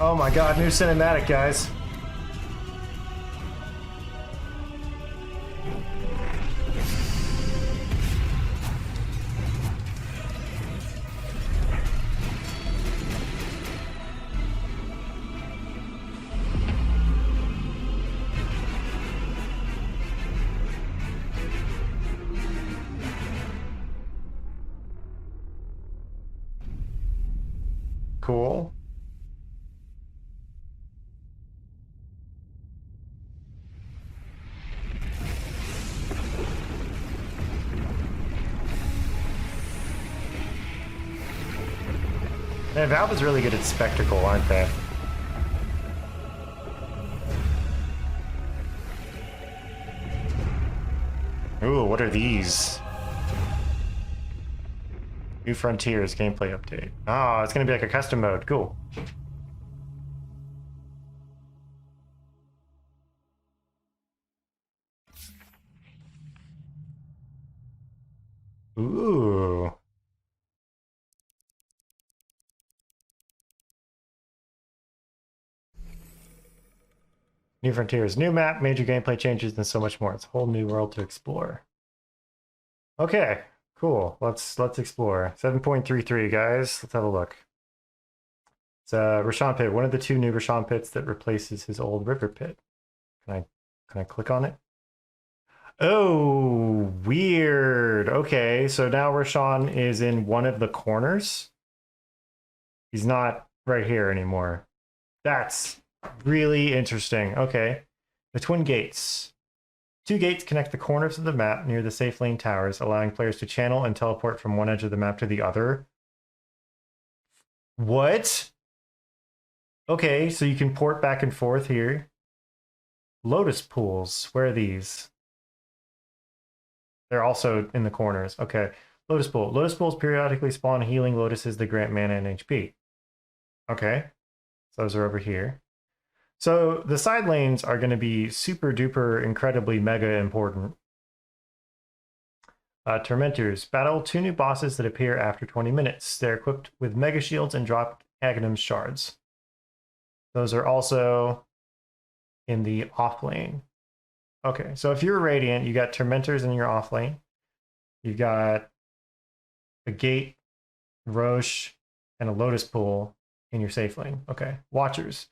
Oh my god, new cinematic, guys. Cool. Man, Valve is really good at spectacle, aren't they? Ooh, what are these? New Frontiers gameplay update. Oh, it's gonna be like a custom mode. Cool. Ooh. New Frontiers, new map, major gameplay changes, and so much more. It's a whole new world to explore. Okay, cool. Let's explore. 7.33, guys. Let's have a look. It's Rashawn Pit, one of the two new Rashawn Pits that replaces his old river pit. Can I click on it? Oh, weird. Okay, so now Rashawn is in one of the corners. He's not right here anymore. That's really interesting. Okay. The twin gates. Two gates connect the corners of the map near the safe lane towers, allowing players to channel and teleport from one edge of the map to the other. What? Okay, so you can port back and forth here. Lotus pools. Where are these? They're also in the corners. Okay. Lotus pool. Lotus pools periodically spawn healing lotuses that grant mana and HP. Okay. So those are over here. So the side lanes are going to be super duper incredibly mega important. Tormentors. Battle two new bosses that appear after 20 minutes. They're equipped with mega shields and drop Aghanim's shards. Those are also in the off lane. Okay, so if you're Radiant, you got Tormentors in your off lane. You've got a Gate, Roche, and a Lotus Pool in your safe lane. Okay, Watchers.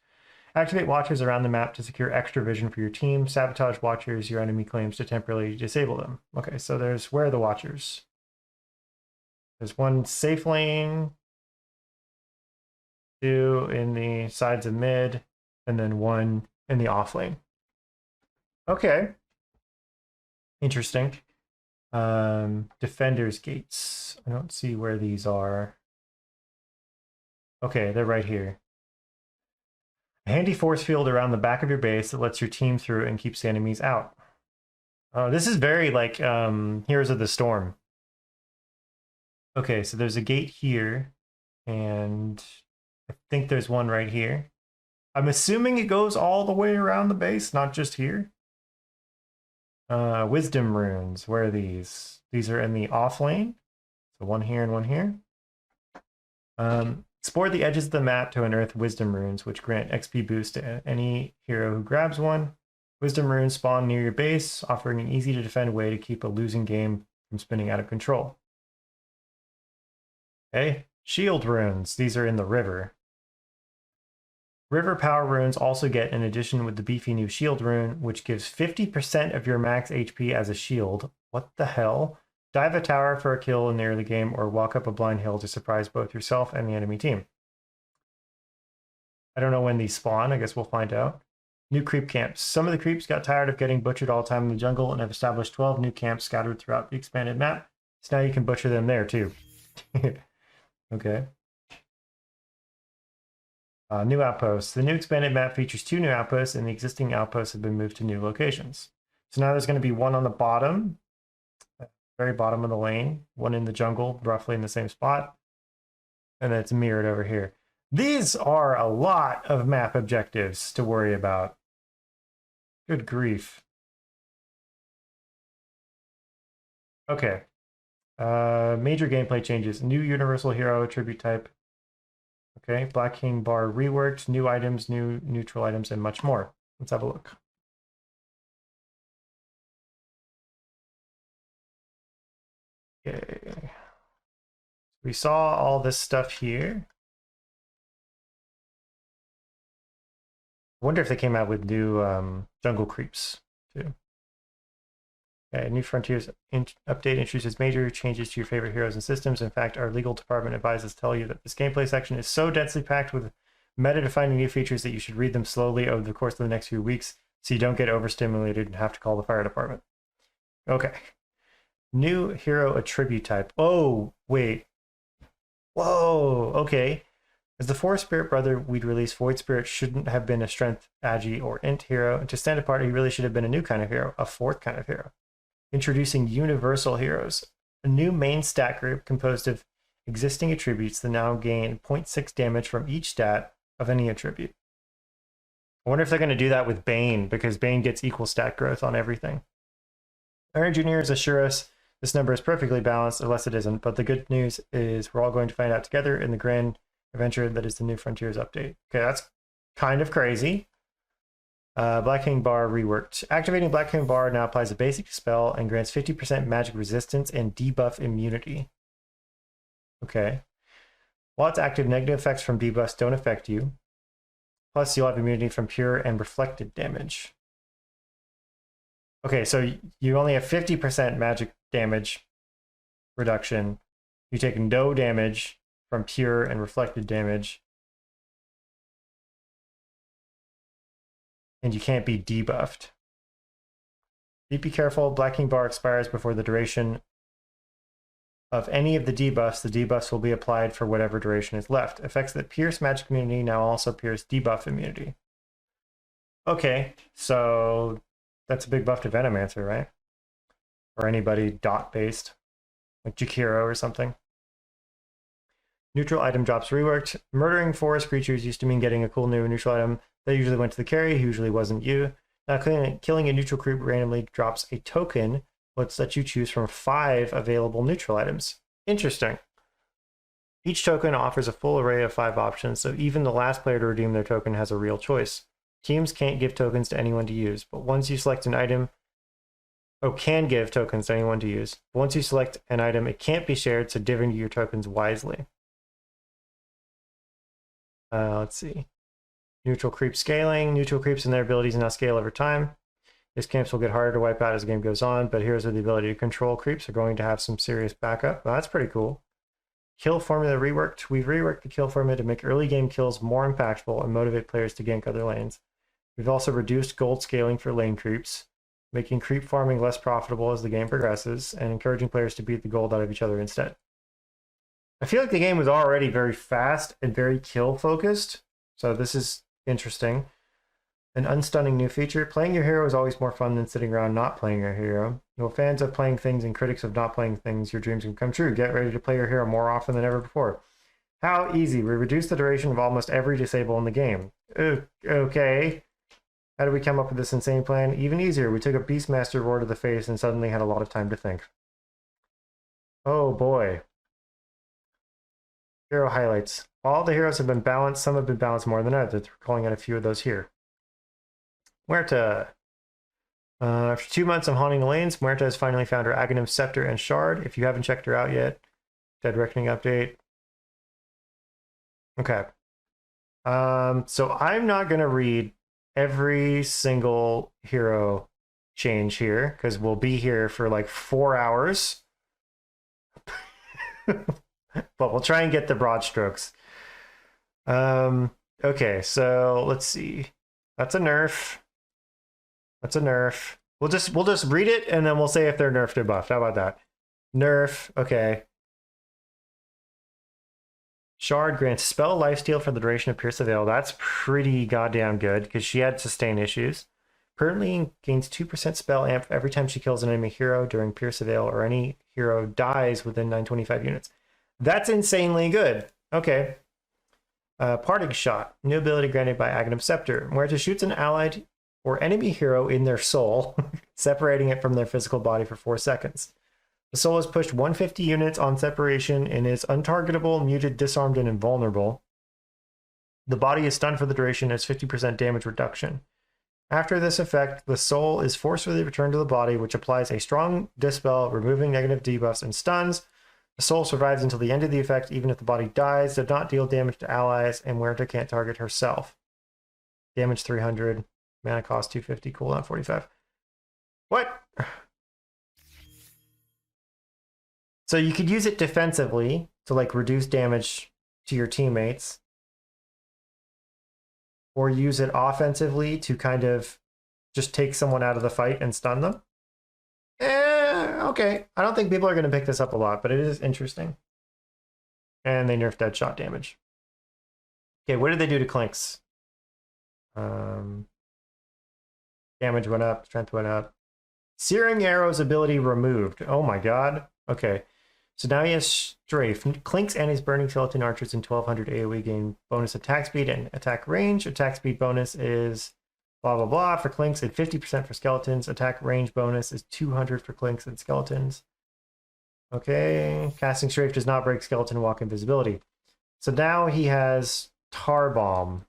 Activate Watchers around the map to secure extra vision for your team. Sabotage Watchers your enemy claims to temporarily disable them. Okay, so where are the Watchers? There's one safe lane, two in the sides of mid, and then one in the off lane. Okay. Interesting. Defenders gates. I don't see where these are. Okay, they're right here. A handy force field around the back of your base that lets your team through and keeps the enemies out. This is very like Heroes of the Storm. Okay, so there's a gate here, and I think there's one right here. I'm assuming it goes all the way around the base, not just here. Wisdom runes. Where are these? These are in the off lane. So one here and one here. Explore the edges of the map to unearth wisdom runes, which grant XP boost to any hero who grabs one. Wisdom runes spawn near your base, offering an easy to defend way to keep a losing game from spinning out of control. Okay, shield runes. These are in the river. River power runes also get an addition with the beefy new shield rune, which gives 50% of your max HP as a shield. What the hell? Dive a tower for a kill in the early game, or walk up a blind hill to surprise both yourself and the enemy team. I don't know when these spawn. I guess we'll find out. New creep camps. Some of the creeps got tired of getting butchered all the time in the jungle and have established 12 new camps scattered throughout the expanded map. So now you can butcher them there too. Okay. New outposts. The new expanded map features 2 new outposts, and the existing outposts have been moved to new locations. So now there's going to be one on the bottom, very bottom of the lane, one in the jungle, roughly in the same spot, and then it's mirrored over here. These are a lot of map objectives to worry about. Good grief. Okay. Major gameplay changes. New universal hero attribute type. Okay, Black King bar reworked, new items, new neutral items, and much more. Let's have a look. Okay. We saw all this stuff here. I wonder if they came out with new jungle creeps too. Okay, New Frontiers update introduces major changes to your favorite heroes and systems. In fact, our legal department advises tell you that this gameplay section is so densely packed with meta-defining new features that you should read them slowly over the course of the next few weeks so you don't get overstimulated and have to call the fire department. Okay. New hero attribute type. Oh, wait. Whoa, okay. As the Forest Spirit brother we'd release, Void Spirit shouldn't have been a strength, agi, or int hero. And to stand apart, he really should have been a new kind of hero, a fourth kind of hero. Introducing universal heroes, a new main stat group composed of existing attributes that now gain 0.6 damage from each stat of any attribute. I wonder if they're going to do that with Bane, because Bane gets equal stat growth on everything. Our engineers assure us this number is perfectly balanced, unless it isn't, but the good news is we're all going to find out together in the grand adventure that is the New Frontiers update. Okay, that's kind of crazy. Black King bar reworked. Activating Black King bar now applies a basic spell and grants 50% magic resistance and debuff immunity. Okay. While it's active, negative effects from debuffs don't affect you. Plus, you'll have immunity from pure and reflected damage. Okay, so you only have 50% magic damage reduction. You take no damage from pure and reflected damage. And you can't be debuffed. Be careful, Black King bar expires before the duration of any of the debuffs will be applied for whatever duration is left. Effects that pierce magic immunity now also pierce debuff immunity. Okay, so that's a big buff to Venomancer, right? Or anybody dot-based, like Jakiro or something. Neutral item drops reworked. Murdering forest creatures used to mean getting a cool new neutral item that usually went to the carry, usually wasn't you. Now killing a neutral creep randomly drops a token, which lets you choose from 5 available neutral items. Interesting. Each token offers a full array of 5 options, so even the last player to redeem their token has a real choice. Teams can't give tokens to anyone to use, but once you select an item, can give tokens to anyone to use. But once you select an item, it can't be shared, so divvying your tokens wisely. Let's see. Neutral creep scaling. Neutral creeps and their abilities now scale over time. These camps will get harder to wipe out as the game goes on, but heroes with the ability to control creeps are going to have some serious backup. Well, that's pretty cool. Kill formula reworked. We've reworked the kill formula to make early game kills more impactful and motivate players to gank other lanes. We've also reduced gold scaling for lane creeps, making creep farming less profitable as the game progresses, and encouraging players to beat the gold out of each other instead. I feel like the game was already very fast and very kill focused, so this is interesting. An unstunning new feature. Playing your hero is always more fun than sitting around not playing your hero. Well, fans of playing things and critics of not playing things, your dreams can come true. Get ready to play your hero more often than ever before. How easy. We reduced the duration of almost every disable in the game. Okay. How did we come up with this insane plan? Even easier. We took a Beastmaster roar to the face and suddenly had a lot of time to think. Oh boy. Hero highlights. All the heroes have been balanced. Some have been balanced more than others. We're calling out a few of those here. Muerta. After 2 months of haunting the lanes, Muerta has finally found her Aghanim Scepter and Shard. If you haven't checked her out yet, Dead Reckoning update. Okay. So I'm not going to read every single hero change here, because we'll be here for like 4 hours. But we'll try and get the broad strokes. Okay, so let's see. That's a nerf. That's a nerf. We'll just read it and then we'll say if they're nerfed or buffed. How about that? Nerf. Okay. Shard grants spell lifesteal for the duration of Pierce the Veil. That's pretty goddamn good because she had sustain issues. Permanently gains 2% spell amp every time she kills an enemy hero during Pierce the Veil or any hero dies within 925 units. That's insanely good. Okay. Parting Shot. New ability granted by Aghanim Scepter. Muerta shoots an allied or enemy hero in their soul, separating it from their physical body for 4 seconds. The soul is pushed 150 units on separation and is untargetable, muted, disarmed, and invulnerable. The body is stunned for the duration and has 50% damage reduction. After this effect, the soul is forcefully returned to the body, which applies a strong dispel, removing negative debuffs and stuns. The soul survives until the end of the effect, even if the body dies, does not deal damage to allies, and Muerta can't target herself. Damage 300, mana cost 250, cooldown 45. What? So you could use it defensively to like reduce damage to your teammates, or use it offensively to kind of just take someone out of the fight and stun them. Okay. I don't think people are going to pick this up a lot, but it is interesting. And they nerfed Deadshot damage. Okay, what did they do to Clinks? Damage went up, strength went up. Searing Arrow's ability removed. Oh my god. Okay. So now he has Strafe. Clinks and his Burning Skeleton Archers in 1200 AoE gain bonus attack speed and attack range. Attack speed bonus is blah blah blah for Clinks and 50% for Skeletons. Attack range bonus is 200 for Clinks and Skeletons. Okay. Casting Strafe does not break Skeleton Walk invisibility. So now he has Tar Bomb.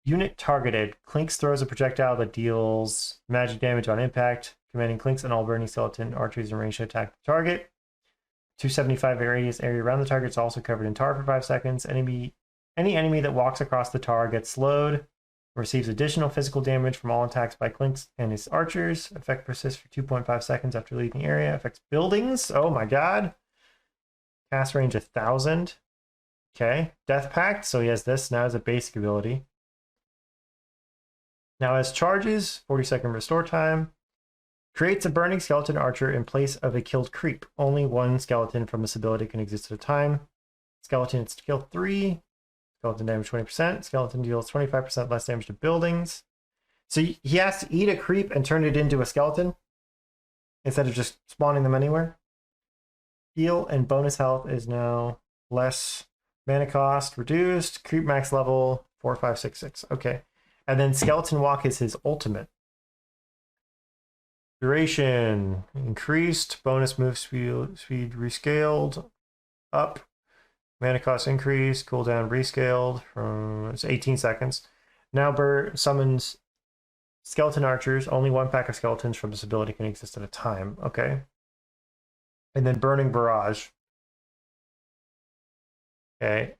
Unit targeted. Clinks throws a projectile that deals magic damage on impact, commanding Clinks and all Burning Skeleton Archers in range to attack the target. 275 radius area around the target is also covered in tar for 5 seconds. Any enemy that walks across the tar gets slowed, receives additional physical damage from all attacks by Clinks and his archers. Effect persists for 2.5 seconds after leaving the area. Affects buildings. Oh my god. Cast range 1000. Okay. Death Pact. So he has this now as a basic ability. Now as charges, 40-second restore time. Creates a Burning Skeleton Archer in place of a killed creep. Only one skeleton from this ability can exist at a time. Skeleton is to kill 3. Skeleton damage 20%. Skeleton deals 25% less damage to buildings. So he has to eat a creep and turn it into a skeleton instead of just spawning them anywhere. Heal and bonus health is now less. Mana cost reduced. Creep max level 4566. Okay. And then Skeleton Walk is his ultimate. Duration increased. Bonus move speed rescaled. Up. Mana cost increased. Cooldown rescaled from 18 seconds. Now Burr summons Skeleton Archers. Only one pack of skeletons from this ability can exist at a time. Okay. And then Burning Barrage. Okay.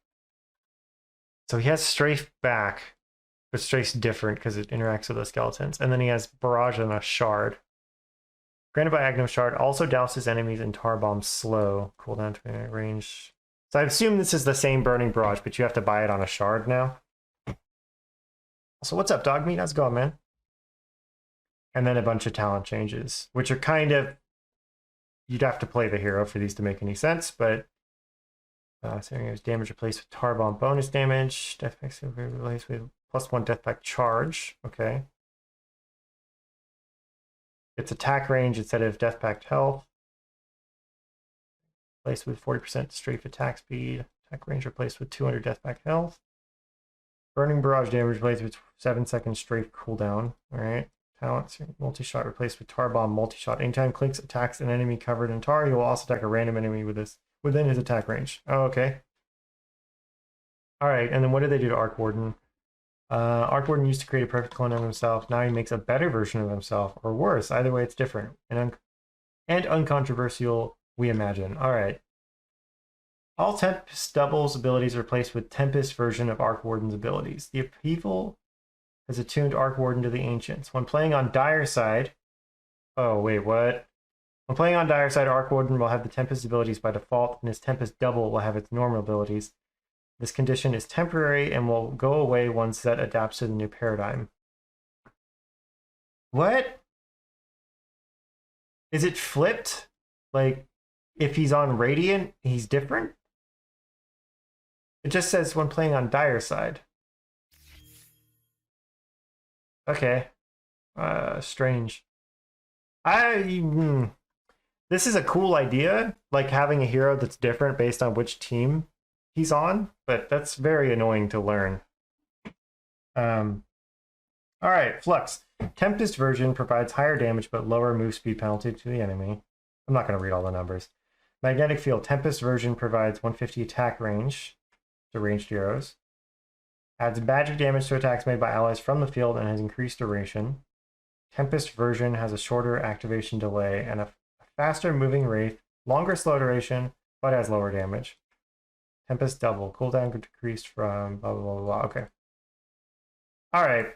So he has Strafe back. But Strafe's different because it interacts with those skeletons. And then he has Barrage and a Shard. Granted by Agnum Shard, also douses enemies in Tar Bomb slow. Cooldown to range. So I assume this is the same Burning Barrage, but you have to buy it on a Shard now. So what's up, Dogmeat? How's it going, man? And then a bunch of talent changes, which are kind of... You'd have to play the hero for these to make any sense, but... Serious damage replaced with Tar Bomb bonus damage. Death Pact replaced with +1 Death Pact charge. Okay. It's attack range instead of Death Pact health. Replaced with 40% strafe attack speed. Attack range replaced with 200 Death Pact health. Burning Barrage damage replaced with 7-second strafe cooldown. Alright. Talents. Multi-shot replaced with Tar Bomb multi-shot. Anytime Clinks attacks an enemy covered in tar, he will also attack a random enemy with this within his attack range. Oh, okay. Alright, and then what did they do to Arc Warden? Arc Warden used to create a perfect clone of himself. Now he makes a better version of himself, or worse. Either way, it's different and uncontroversial, we imagine. All right. All Tempest doubles abilities are replaced with Tempest version of Arc Warden's abilities. The Upheaval has attuned Arc Warden to the Ancients. When playing on Dire Side... Oh, wait, what? When playing on Dire Side, Arc Warden will have the Tempest abilities by default, and his Tempest double will have its normal abilities. This condition is temporary and will go away once Zet adapts to the new paradigm. What? Is it flipped? Like, if he's on Radiant, he's different? It just says when playing on Dire Side. Okay. Strange. This is a cool idea, like having a hero that's different based on which team he's on, but that's very annoying to learn. All right, Flux. Tempest version provides higher damage but lower move speed penalty to the enemy. I'm not going to read all the numbers. Magnetic Field. Tempest version provides 150 attack range to ranged heroes. Adds magic damage to attacks made by allies from the field and has increased duration. Tempest version has a shorter activation delay and a faster moving wraith, longer slow duration, but has lower damage. Tempest double. Cooldown decreased from blah, blah, blah, blah. Okay. All right.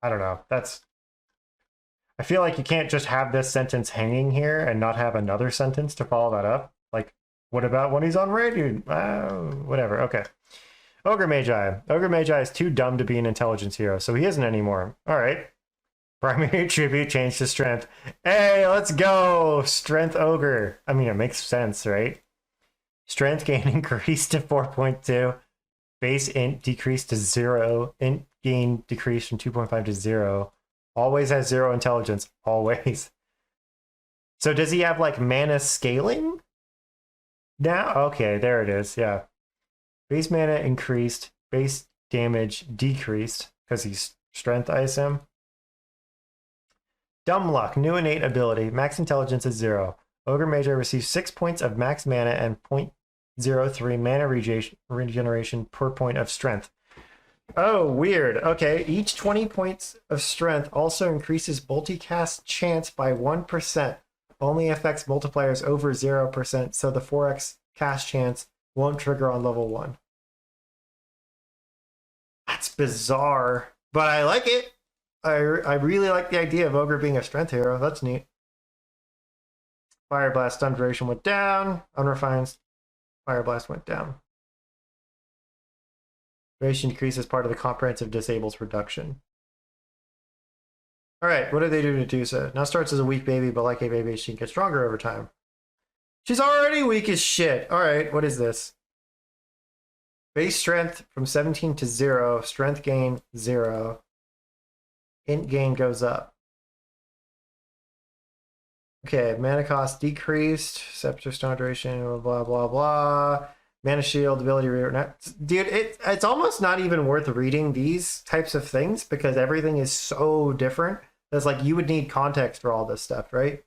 I don't know. I feel like you can't just have this sentence hanging here and not have another sentence to follow that up. Like, what about when he's on radio? Whatever. Okay. Ogre Magi. Ogre Magi is too dumb to be an intelligence hero, so he isn't anymore. All right. Primary attribute changed to strength. Hey, let's go! Strength Ogre. I mean, it makes sense, right? Strength gain increased to 4.2. Base int decreased to 0. Int gain decreased from 2.5 to 0. Always has 0 intelligence. Always. So does he have like mana scaling? Now? Okay, there it is. Yeah. Base mana increased. Base damage decreased because he's strength, I assume. Dumb Luck. New innate ability. Max intelligence is 0. Ogre Magi receives 6 points of max mana and 0.03 mana regeneration per point of strength. Oh, weird. Okay, each 20 points of strength also increases multicast chance by 1%. Only affects multipliers over 0%, so the 4x cast chance won't trigger on level 1. That's bizarre, but I like it. I really like the idea of Ogre being a strength hero. That's neat. Fire Blast stun duration went down. Unrefined Fire Blast went down. Duration decrease as part of the comprehensive disables reduction. All right, what do they do to Medusa? Now starts as a weak baby, but like a baby, she can get stronger over time. She's already weak as shit. All right, what is this? Base strength from 17 to 0. Strength gain 0. Int gain goes up. Okay, mana cost decreased. Scepter stone duration, blah, blah, blah. Mana shield, ability reader. Dude, it's almost not even worth reading these types of things because everything is so different. That's like you would need context for all this stuff, right?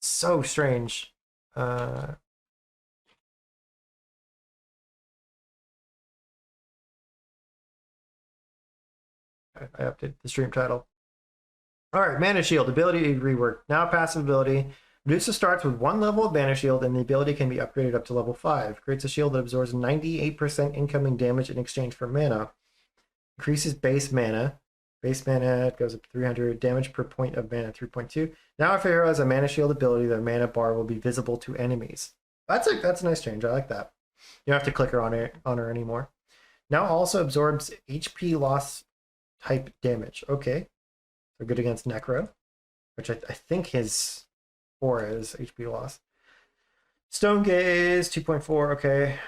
So strange. I updated the stream title. All right, Mana Shield, ability rework. Now passive ability. Medusa starts with 1 level of Mana Shield, and the ability can be upgraded up to level 5. Creates a shield that absorbs 98% incoming damage in exchange for mana. Increases base mana. Base mana goes up to 300. Damage per point of mana, 3.2. Now if a hero has a Mana Shield ability, the mana bar will be visible to enemies. That's a nice change. I like that. You don't have to click her on her anymore. Now also absorbs HP loss type damage. Okay. So good against Necro, which I think his aura is HP loss. Stone Gaze, 2.4, okay.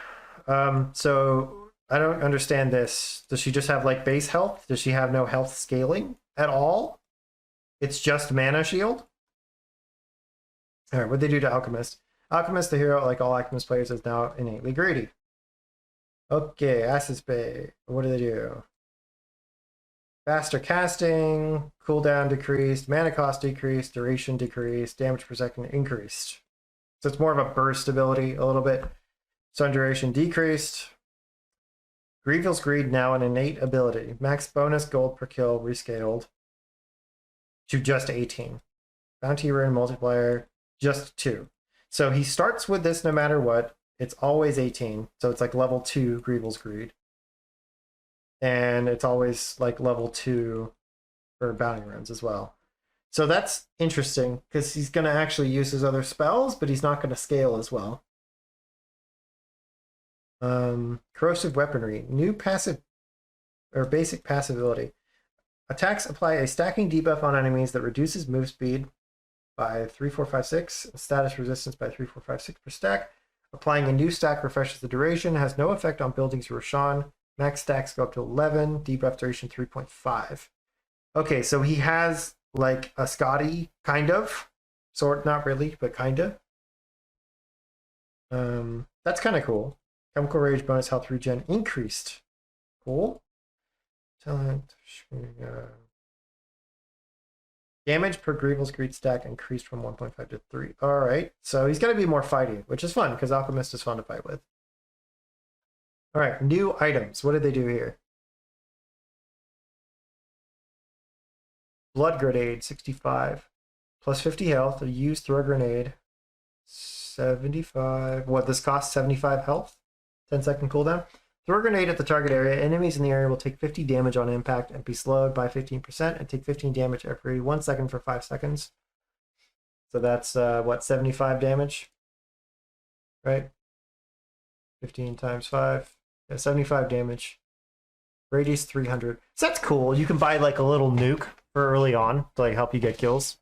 So I don't understand this. Does she just have like base health? Does she have no health scaling at all? It's just Mana Shield? All right, what'd they do to Alchemist? Alchemist, the hero, like all Alchemist players, is now innately greedy. Okay, Acid Bay. What do they do? Faster casting, cooldown decreased, mana cost decreased, duration decreased, damage per second increased. So it's more of a burst ability a little bit. Stun duration decreased. Grievel's Greed, now an innate ability. Max bonus gold per kill rescaled to just 18. Bounty rune multiplier, just 2. So he starts with this no matter what. It's always 18. So it's like level 2 Grievel's Greed. And it's always like level 2 for bounty runes as well. So that's interesting because he's going to actually use his other spells, but he's not going to scale as well. Corrosive Weaponry, new passive or basic passive ability. Attacks apply a stacking debuff on enemies that reduces move speed by 3, 4, 5, 6, status resistance by 3, 4, 5, 6 per stack. Applying a new stack refreshes the duration, has no effect on buildings Roshan. Max stacks go up to 11, debuff duration 3.5. Okay, so he has like a Scotty, kind of. Sort, not really, but kind of. That's kind of cool. Chemical Rage bonus health regen increased. Cool. Talent. Damage per Grievel's Greed stack increased from 1.5 to 3. All right, so he's going to be more fighty, which is fun because Alchemist is fun to fight with. All right, new items. What did they do here? Blood Grenade, 65. Plus 50 health. Use Throw Grenade. 75. What, this costs 75 health? 10-second cooldown. Throw a grenade at the target area. Enemies in the area will take 50 damage on impact and be slowed by 15% and take 15 damage every 1 second for 5 seconds. So that's, what, 75 damage? Right? 15 times 5. Yeah, 75 damage. Radius 300. So that's cool. You can buy like a little nuke for early on to like help you get kills.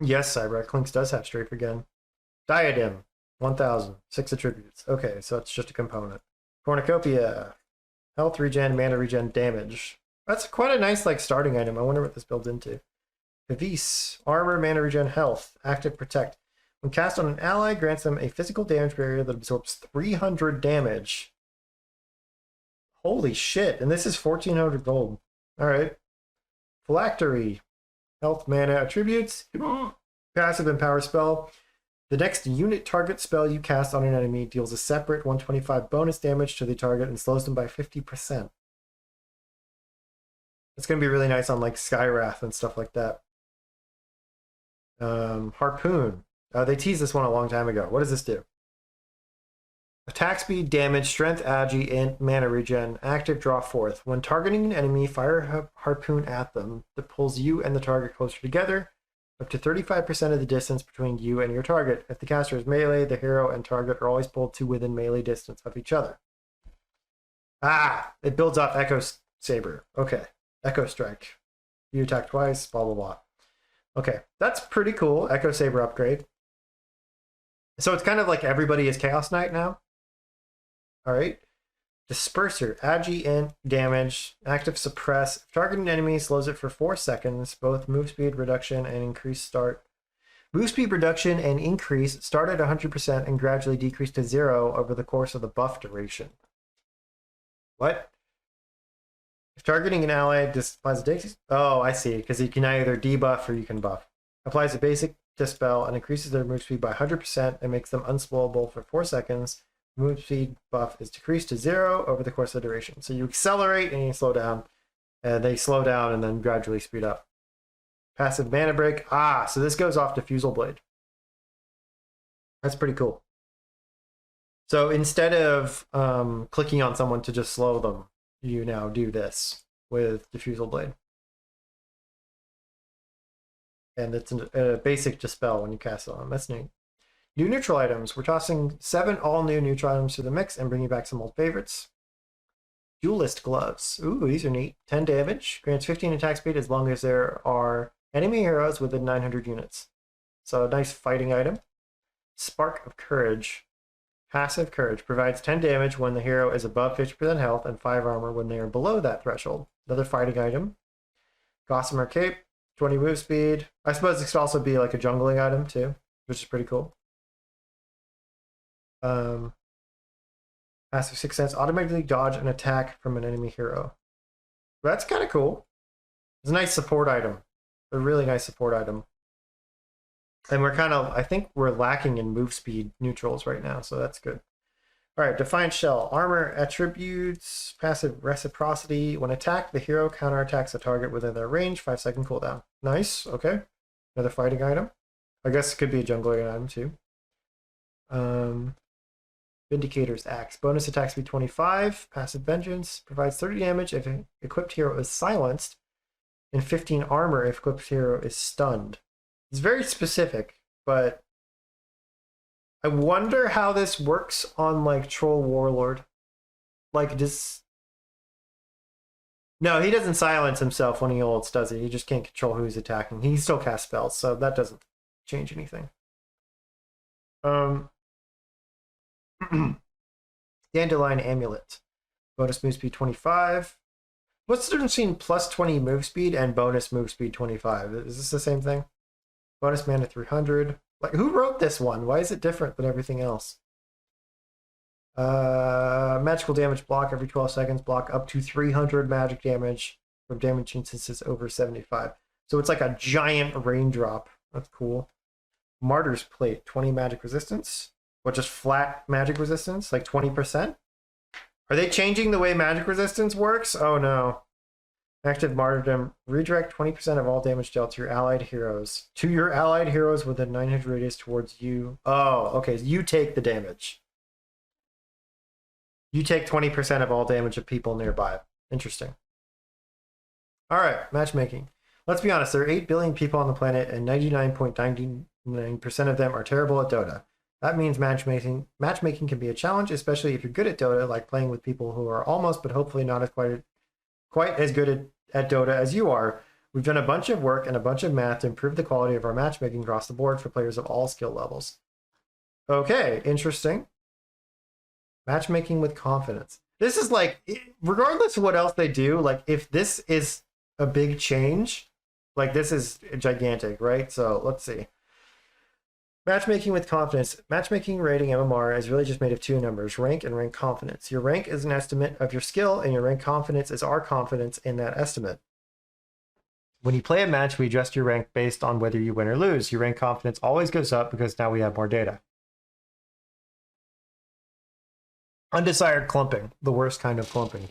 Yes, Cyber Clinks does have strafe again. Diadem. 1,000. 6 attributes. Okay, so it's just a component. Cornucopia. Health regen, mana regen, damage. That's quite a nice like starting item. I wonder what this builds into. Kavis. Armor, mana regen, health. Active protect. When cast on an ally, grants them a physical damage barrier that absorbs 300 damage. Holy shit. And this is 1,400 gold. Alright. Phylactery. Health, mana, attributes. Passive and power spell. The next unit target spell you cast on an enemy deals a separate 125 bonus damage to the target and slows them by 50%. It's going to be really nice on like Skywrath and stuff like that. Harpoon. They teased this one a long time ago. What does this do? Attack speed, damage, strength, agi, and mana regen. Active, draw forth. When targeting an enemy, fire a harpoon at them that pulls you and the target closer together, up to 35% of the distance between you and your target. If the caster is melee, the hero and target are always pulled to within melee distance of each other. Ah, it builds off Echo Saber. Okay, Echo Strike. You attack twice, blah, blah, blah. Okay, that's pretty cool. Echo Saber upgrade. So it's kind of like everybody is Chaos Knight now. All right. Disperser, agi and damage, active suppress. If targeting enemy slows it for 4 seconds, both move speed reduction and increase start. Move speed reduction and increase start at 100% and gradually decrease to 0 over the course of the buff duration. What? If targeting an ally, this applies a basic. Oh, I see, because you can either debuff or you can buff. Applies a basic dispel and increases their move speed by 100% and makes them unspoilable for 4 seconds. Move speed buff is decreased to 0 over the course of the duration. So you accelerate and you slow down. And they slow down and then gradually speed up. Passive mana break. Ah, so this goes off Diffusal Blade. That's pretty cool. So instead of clicking on someone to just slow them, you now do this with Diffusal Blade. And it's a basic dispel when you cast it on them. That's neat. New neutral items. We're tossing 7 all-new neutral items to the mix and bringing back some old favorites. Duelist Gloves. Ooh, these are neat. 10 damage. Grants 15 attack speed as long as there are enemy heroes within 900 units. So a nice fighting item. Spark of Courage. Passive Courage. Provides 10 damage when the hero is above 50% health and 5 armor when they are below that threshold. Another fighting item. Gossamer Cape. 20 move speed. I suppose this could also be like a jungling item too, which is pretty cool. Passive 6 Sense, automatically dodge an attack from an enemy hero. That's kind of cool. It's a nice support item. A really nice support item. And we're kind of, I think we're lacking in move speed neutrals right now, so that's good. All right, Defiant Shell. Armor attributes, passive reciprocity. When attacked, the hero counterattacks the target within their range. 5-second cooldown. Nice, okay. Another fighting item. I guess it could be a jungler item too. Vindicator's Axe. Bonus attack speed 25. Passive Vengeance. Provides 30 damage if an equipped hero is silenced. And 15 armor if equipped hero is stunned. It's very specific, but I wonder how this works on like Troll Warlord. Like just... No, he doesn't silence himself when he ults, does he? He just can't control who he's attacking. He still casts spells, so that doesn't change anything. Dandelion Amulet. Bonus move speed 25. What's the difference between plus 20 move speed and bonus move speed 25? Is this the same thing? Bonus mana 300. Like, who wrote this one? Why is it different than everything else? Magical damage block every 12 seconds. Block up to 300 magic damage of damage instances over 75. So it's like a giant raindrop. That's cool. Martyr's Plate, 20 magic resistance. What, just flat magic resistance? Like 20%? Are they changing the way magic resistance works? Oh no. Active Martyrdom. Redirect 20% of all damage dealt to your allied heroes. To your allied heroes within 900 radius towards you. Oh, okay. You take the damage. You take 20% of all damage of people nearby. Interesting. All right, matchmaking. Let's be honest, there are 8 billion people on the planet, and 99.99% of them are terrible at Dota. That means matchmaking can be a challenge, especially if you're good at Dota, like playing with people who are almost, but hopefully not as quite as good at Dota as you are. We've done a bunch of work and a bunch of math to improve the quality of our matchmaking across the board for players of all skill levels. Okay, interesting. Matchmaking with confidence. This is like, regardless of what else they do, like if this is a big change, like this is gigantic, right? So let's see. Matchmaking with confidence. Matchmaking rating MMR is really just made of two numbers, rank and rank confidence. Your rank is an estimate of your skill, and your rank confidence is our confidence in that estimate. When you play a match, we adjust your rank based on whether you win or lose. Your rank confidence always goes up because now we have more data. Undesired clumping, the worst kind of clumping.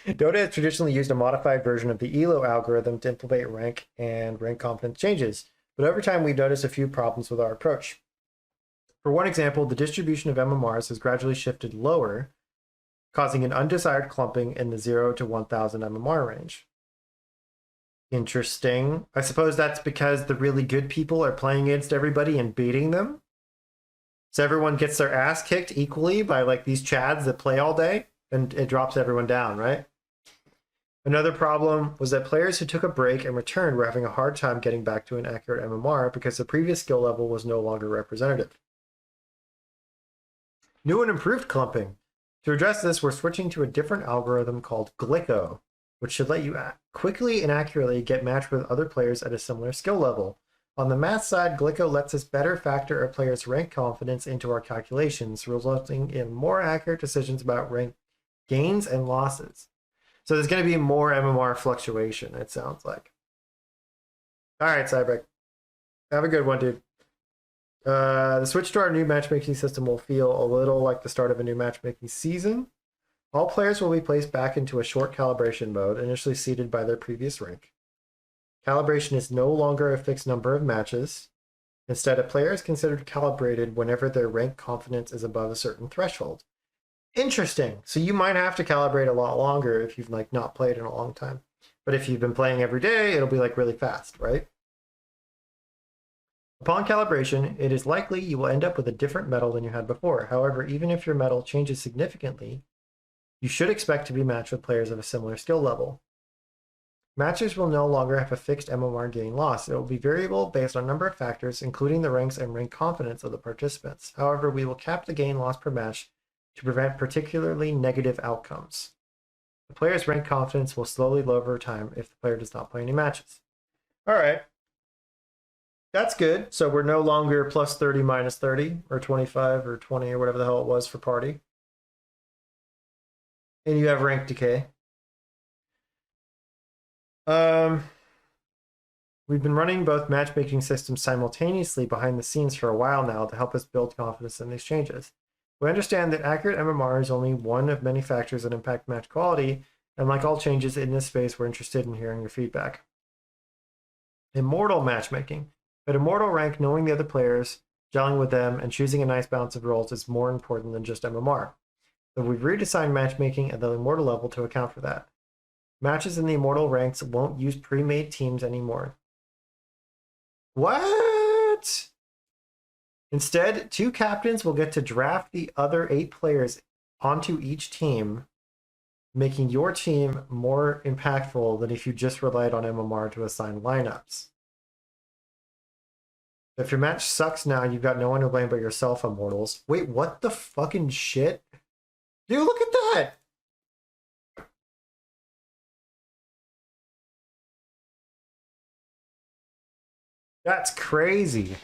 Dota has traditionally used a modified version of the ELO algorithm to implement rank and rank confidence changes. But over time, we've noticed a few problems with our approach. For one example, the distribution of MMRs has gradually shifted lower, causing an undesired clumping in the 0 to 1000 MMR range. Interesting. I suppose that's because the really good people are playing against everybody and beating them. So everyone gets their ass kicked equally by like these chads that play all day, and it drops everyone down, right? Another problem was that players who took a break and returned were having a hard time getting back to an accurate MMR because the previous skill level was no longer representative. New and improved clumping. To address this, we're switching to a different algorithm called Glyco, which should let you quickly and accurately get matched with other players at a similar skill level. On the math side, Glyco lets us better factor a player's rank confidence into our calculations, resulting in more accurate decisions about rank gains and losses. So there's going to be more MMR fluctuation, it sounds like. All right, Cybrek. Have a good one, dude. The switch to our new matchmaking system will feel a little like the start of a new matchmaking season. All players will be placed back into a short calibration mode, initially seeded by their previous rank. Calibration is no longer a fixed number of matches. Instead, a player is considered calibrated whenever their rank confidence is above a certain threshold. Interesting. So you might have to calibrate a lot longer if you've like not played in a long time. But if you've been playing every day, it'll be like really fast, right? Upon calibration, it is likely you will end up with a different medal than you had before. However, even if your medal changes significantly, you should expect to be matched with players of a similar skill level. Matches will no longer have a fixed MMR gain loss. It will be variable based on a number of factors, including the ranks and rank confidence of the participants. However, we will cap the gain loss per match to prevent particularly negative outcomes. The player's rank confidence will slowly lower over time if the player does not play any matches. All right. That's good. So we're no longer plus 30 minus 30 or 25 or 20 or whatever the hell it was for party. And you have rank decay. We've been running both matchmaking systems simultaneously behind the scenes for a while now to help us build confidence in these changes. We understand that accurate MMR is only one of many factors that impact match quality, and like all changes in this space, we're interested in hearing your feedback. Immortal matchmaking. At Immortal rank, knowing the other players, gelling with them, and choosing a nice balance of roles is more important than just MMR. So we've redesigned matchmaking at the Immortal level to account for that. Matches in the Immortal ranks won't use pre-made teams anymore. What? Instead, 2 captains will get to draft the other 8 players onto each team, making your team more impactful than if you just relied on MMR to assign lineups. If your match sucks now, you've got no one to blame but yourself, Immortals. Wait, what the fucking shit? Dude, look at that! That's crazy.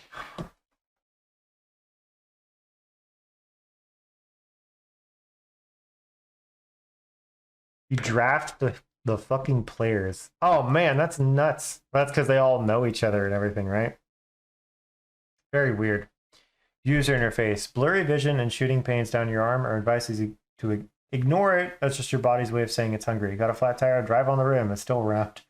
You draft the fucking players. Oh man, that's nuts. That's because they all know each other and everything, right? Very weird. User interface. Blurry vision and shooting pains down your arm are advices to ignore it. That's just your body's way of saying it's hungry. You got a flat tire, drive on the rim. It's still wrapped.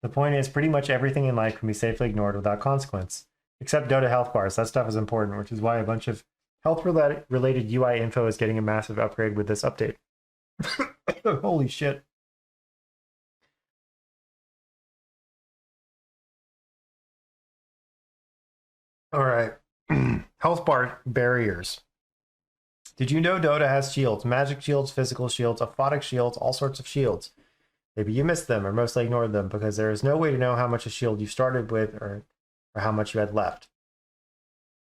The point is, pretty much everything in life can be safely ignored without consequence. Except Dota health bars. That stuff is important, which is why a bunch of health-related UI info is getting a massive upgrade with this update. Holy shit. All right. Health bar barriers. Did you know Dota has shields? Magic shields, physical shields, aphotic shields, all sorts of shields. Maybe you missed them or mostly ignored them because there is no way to know how much a shield you started with or how much you had left.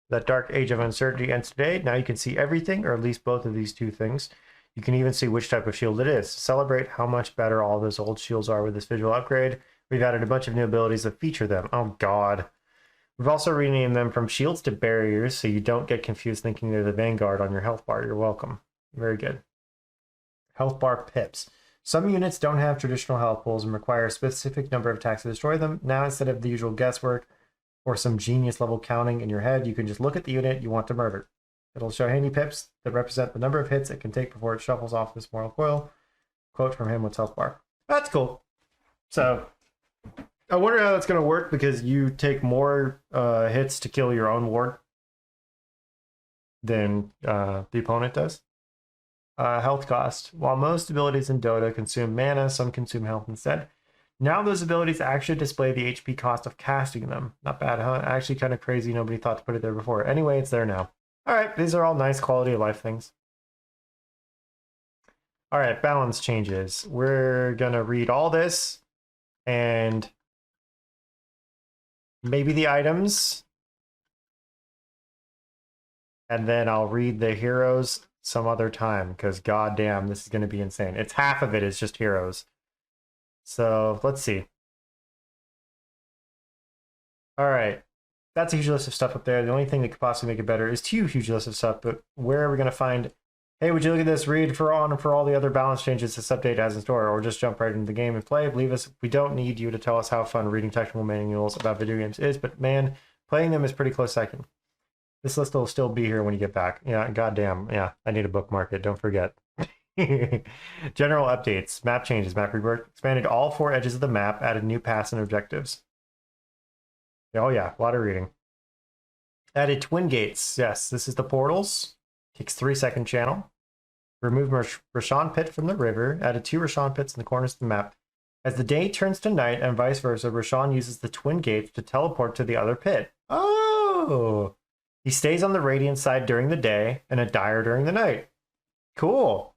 That dark age of uncertainty ends today. Now you can see everything, or at least both of these two things. You can even see which type of shield it is. To celebrate how much better all those old shields are with this visual upgrade, we've added a bunch of new abilities that feature them. Oh god. We've also renamed them from shields to barriers, so you don't get confused thinking they're the vanguard on your health bar. You're welcome. Very good. Health bar pips. Some units don't have traditional health pools and require a specific number of attacks to destroy them. Now, instead of the usual guesswork or some genius level counting in your head, you can just look at the unit you want to murder. It'll show handy pips that represent the number of hits it can take before it shuffles off this mortal coil. Quote from him with health bar. That's cool. So I wonder how that's going to work, because you take more hits to kill your own ward than the opponent does. Health cost. While most abilities in Dota consume mana, some consume health instead. Now those abilities actually display the HP cost of casting them. Not bad, huh? Actually kind of crazy nobody thought to put it there before. Anyway, it's there now. All right, these are all nice quality of life things. All right, balance changes. We're going to read all this and maybe the items. And then I'll read the heroes some other time, because goddamn, this is going to be insane. It's half of it is just heroes. So let's see. All right. That's a huge list of stuff up there. The only thing that could possibly make it better is two huge lists of stuff, but where are we going to find, hey, would you look at this, read for all the other balance changes this update has in store, or just jump right into the game and play? Believe us, we don't need you to tell us how fun reading technical manuals about video games is, but man, playing them is pretty close second. This list will still be here when you get back. Yeah, goddamn. Yeah, I need to bookmark it. Don't forget. General updates. Map changes. Map rework. Expanded all 4 edges of the map. Added new paths and objectives. Oh yeah, a lot of reading. Added twin gates. Yes, this is the portals. Takes 3-second channel. Removed Rashawn Pit from the river. Added 2 Rashawn Pits in the corners of the map. As the day turns to night and vice versa, Rashawn uses the twin gates to teleport to the other pit. Oh! He stays on the Radiant side during the day and a Dire during the night. Cool.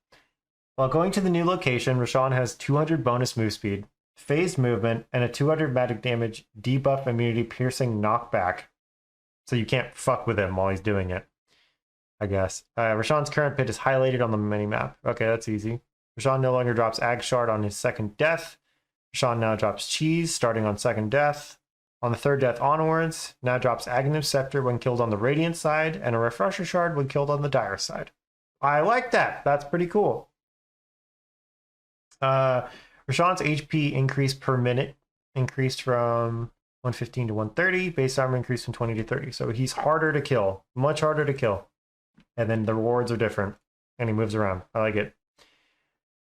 While going to the new location, Rashawn has 200 bonus move speed, phased movement, and a 200 magic damage debuff immunity piercing knockback. So you can't fuck with him while he's doing it, I guess. Rashawn's current pit is highlighted on the minimap. Okay, that's easy. Rashawn no longer drops Ag Shard on his second death. Rashawn now drops Cheese starting on second death. On the third death onwards, now drops Aghanim Scepter when killed on the Radiant side, and a Refresher Shard when killed on the Dire side. I like that. That's pretty cool. Rashawn's HP increase per minute increased from 115 to 130. Base armor increased from 20 to 30. So he's harder to kill. Much harder to kill. And then the rewards are different. And he moves around. I like it.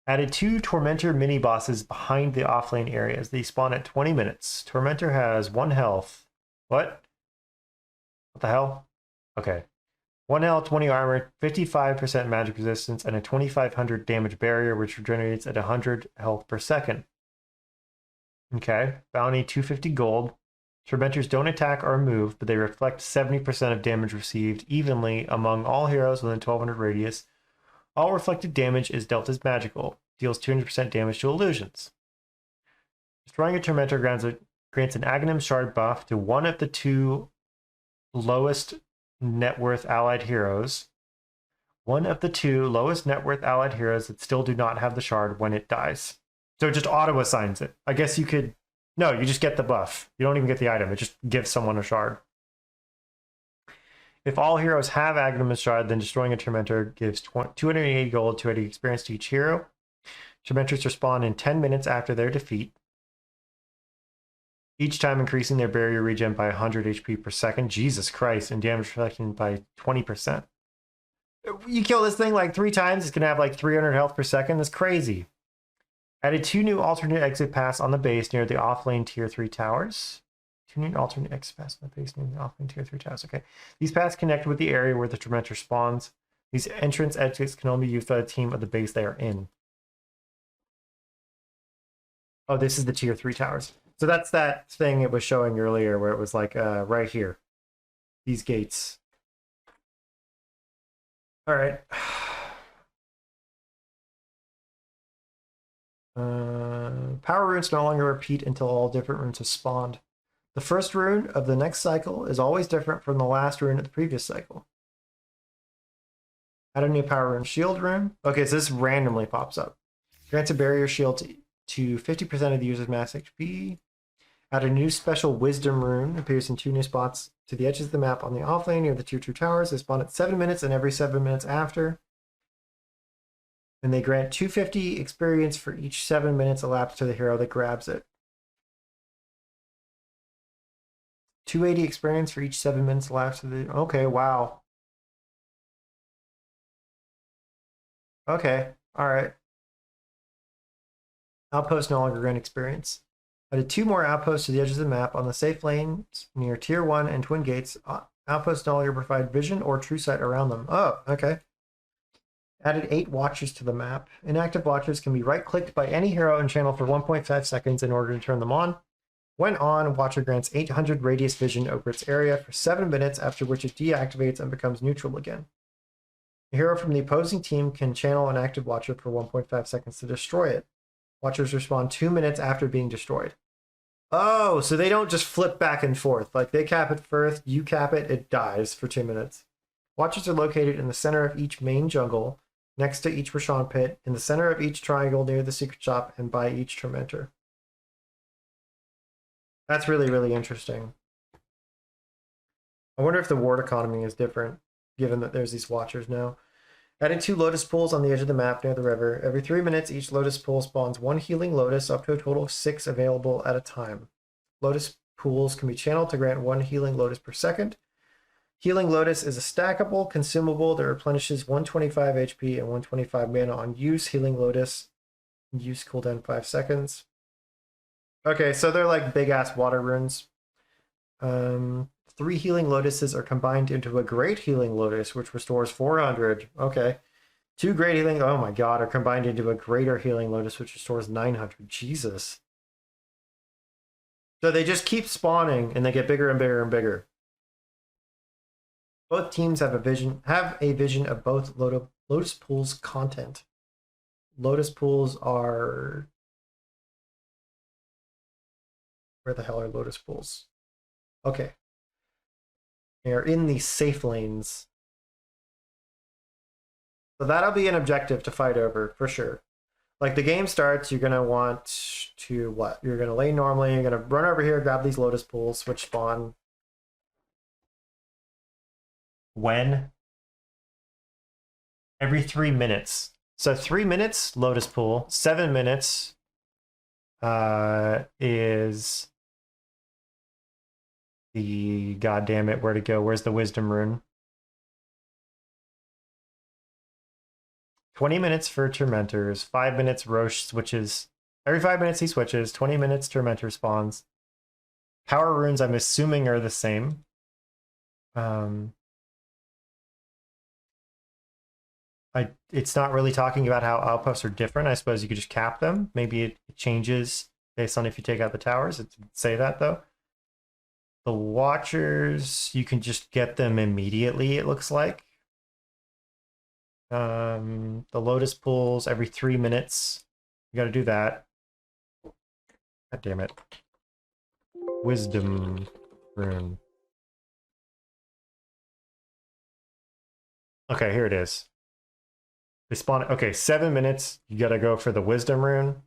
Added 2 Tormentor mini-bosses behind the offlane areas. They spawn at 20 minutes. Tormentor has 1 health. What? What the hell? Okay. 1 health, 20 armor, 55% magic resistance, and a 2500 damage barrier, which regenerates at 100 health per second. Okay. Bounty 250 gold. Tormentors don't attack or move, but they reflect 70% of damage received evenly among all heroes within 1200 radius. All reflected damage is dealt as magical. Deals 200% damage to illusions. Destroying a Tormentor grants an Aghanim Shard buff to one of the 2 lowest net worth allied heroes. One of the 2 lowest net worth allied heroes that still do not have the shard when it dies. So it just auto assigns it. I guess you could... No, you just get the buff. You don't even get the item. It just gives someone a shard. If all heroes have Aghanim Shard, then destroying a Tormentor gives 280 gold, 280 experience to each hero. Tormentors respawn in 10 minutes after their defeat, each time increasing their barrier regen by 100 HP per second. Jesus Christ, and damage reduction by 20%. You kill this thing like 3 times, it's going to have like 300 health per second. That's crazy. Added 2 new alternate exit paths on the base near the off-lane tier 3 towers. 2 new alternate exit paths on the base near the off-lane tier 3 towers. Okay. These paths connect with the area where the Tormentor spawns. These entrance exits can only be used by the team of the base they are in. Oh, this is the tier 3 towers. So that's that thing it was showing earlier where it was like right here. These gates. All right. Power runes no longer repeat until all different runes have spawned. The first rune of the next cycle is always different from the last rune of the previous cycle. Add a new power rune shield rune. Okay, so this randomly pops up. Grants a barrier shield to 50% of the user's max HP. Add a new special wisdom rune. Appears in 2 new spots to the edges of the map on the offlane near the tier 2 towers. They spawn at 7 minutes and every 7 minutes after. And they grant 250 experience for each 7 minutes elapsed to the hero that grabs it. 280 experience for each 7 minutes elapsed to the... Okay, wow. Okay, alright. Outposts no longer grant experience. Added 2 more outposts to the edges of the map on the safe lanes near tier 1 and twin gates. Outposts no longer provide vision or true sight around them. Oh, okay. Added 8 watchers to the map. Inactive watchers can be right-clicked by any hero and channel for 1.5 seconds in order to turn them on. When on, watcher grants 800 radius vision over its area for 7 minutes, after which it deactivates and becomes neutral again. A hero from the opposing team can channel an active watcher for 1.5 seconds to destroy it. Watchers respawn 2 minutes after being destroyed. Oh, so they don't just flip back and forth. Like, they cap it first, you cap it, it dies for 2 minutes. Watchers are located in the center of each main jungle, next to each Roshan pit, in the center of each triangle near the secret shop, and by each Tormentor. That's really, really interesting. I wonder if the ward economy is different, given that there's these watchers now. Adding 2 lotus pools on the edge of the map near the river. Every 3 minutes, each lotus pool spawns 1 healing lotus, up to a total of 6 available at a time. Lotus pools can be channeled to grant 1 healing lotus per second. Healing lotus is a stackable consumable that replenishes 125 HP and 125 mana on use. Healing lotus use cooldown 5 seconds. Okay, so they're like big-ass water runes. 3 healing lotuses are combined into a great healing lotus, which restores 400. Okay. 2 great healing, oh my god, are combined into a greater healing lotus, which restores 900. Jesus. So they just keep spawning, and they get bigger and bigger and bigger. Both teams have a vision of both lotus pools content. Lotus pools are... Where the hell are lotus pools? Okay. They are in the safe lanes. So that'll be an objective to fight over, for sure. Like, the game starts, you're going to want to, what? You're going to lane normally, you're going to run over here, grab these lotus pools, which spawn... When? Every 3 minutes. So 3 minutes, lotus pool. 7 minutes is... the goddamn it, where to go? Where's the wisdom rune? 20 minutes for Tormentors, 5 minutes Roche switches. Every 5 minutes he switches, 20 minutes Tormentor spawns. Power runes, I'm assuming, are the same. It's not really talking about how outposts are different. I suppose you could just cap them. Maybe it changes based on if you take out the towers. It didn't say that, though. The watchers, you can just get them immediately, it looks like. The lotus pools every 3 minutes. You gotta do that. God damn it. Wisdom rune. Okay, here it is. They spawn. Okay, 7 minutes. You gotta go for the wisdom rune.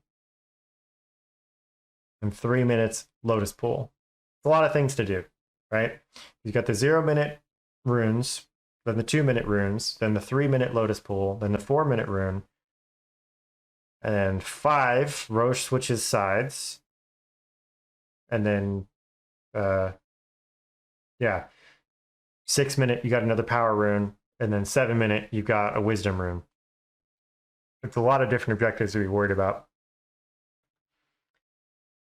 And 3 minutes lotus pool. It's a lot of things to do, right? You got the 0 minute runes, then the 2 minute runes, then the 3 minute lotus pool, then the 4 minute rune. And then 5, Roche switches sides. And then, yeah, 6 minute, you got another power rune. And then 7 minute, you got a wisdom rune. It's a lot of different objectives to be worried about.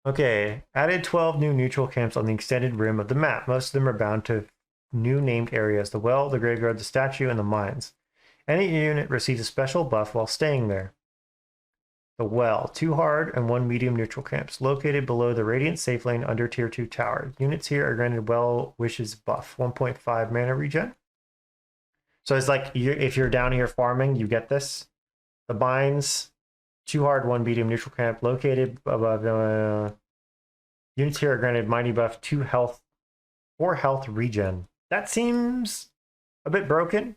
Okay, added 12 new neutral camps on the extended rim of the map. Most of them are bound to new named areas: the well, the graveyard, the statue, and the mines. Any unit receives a special buff while staying there. The well, 2 hard and 1 medium neutral camps, located below the Radiant safe lane under tier 2 tower. Units here are granted well wishes buff, 1.5 mana regen. So it's like if you're down here farming, you get this. The mines, 2 hard, 1 medium neutral camp, located above. Units here are granted mighty buff, 2 health, 4 health regen. That seems a bit broken.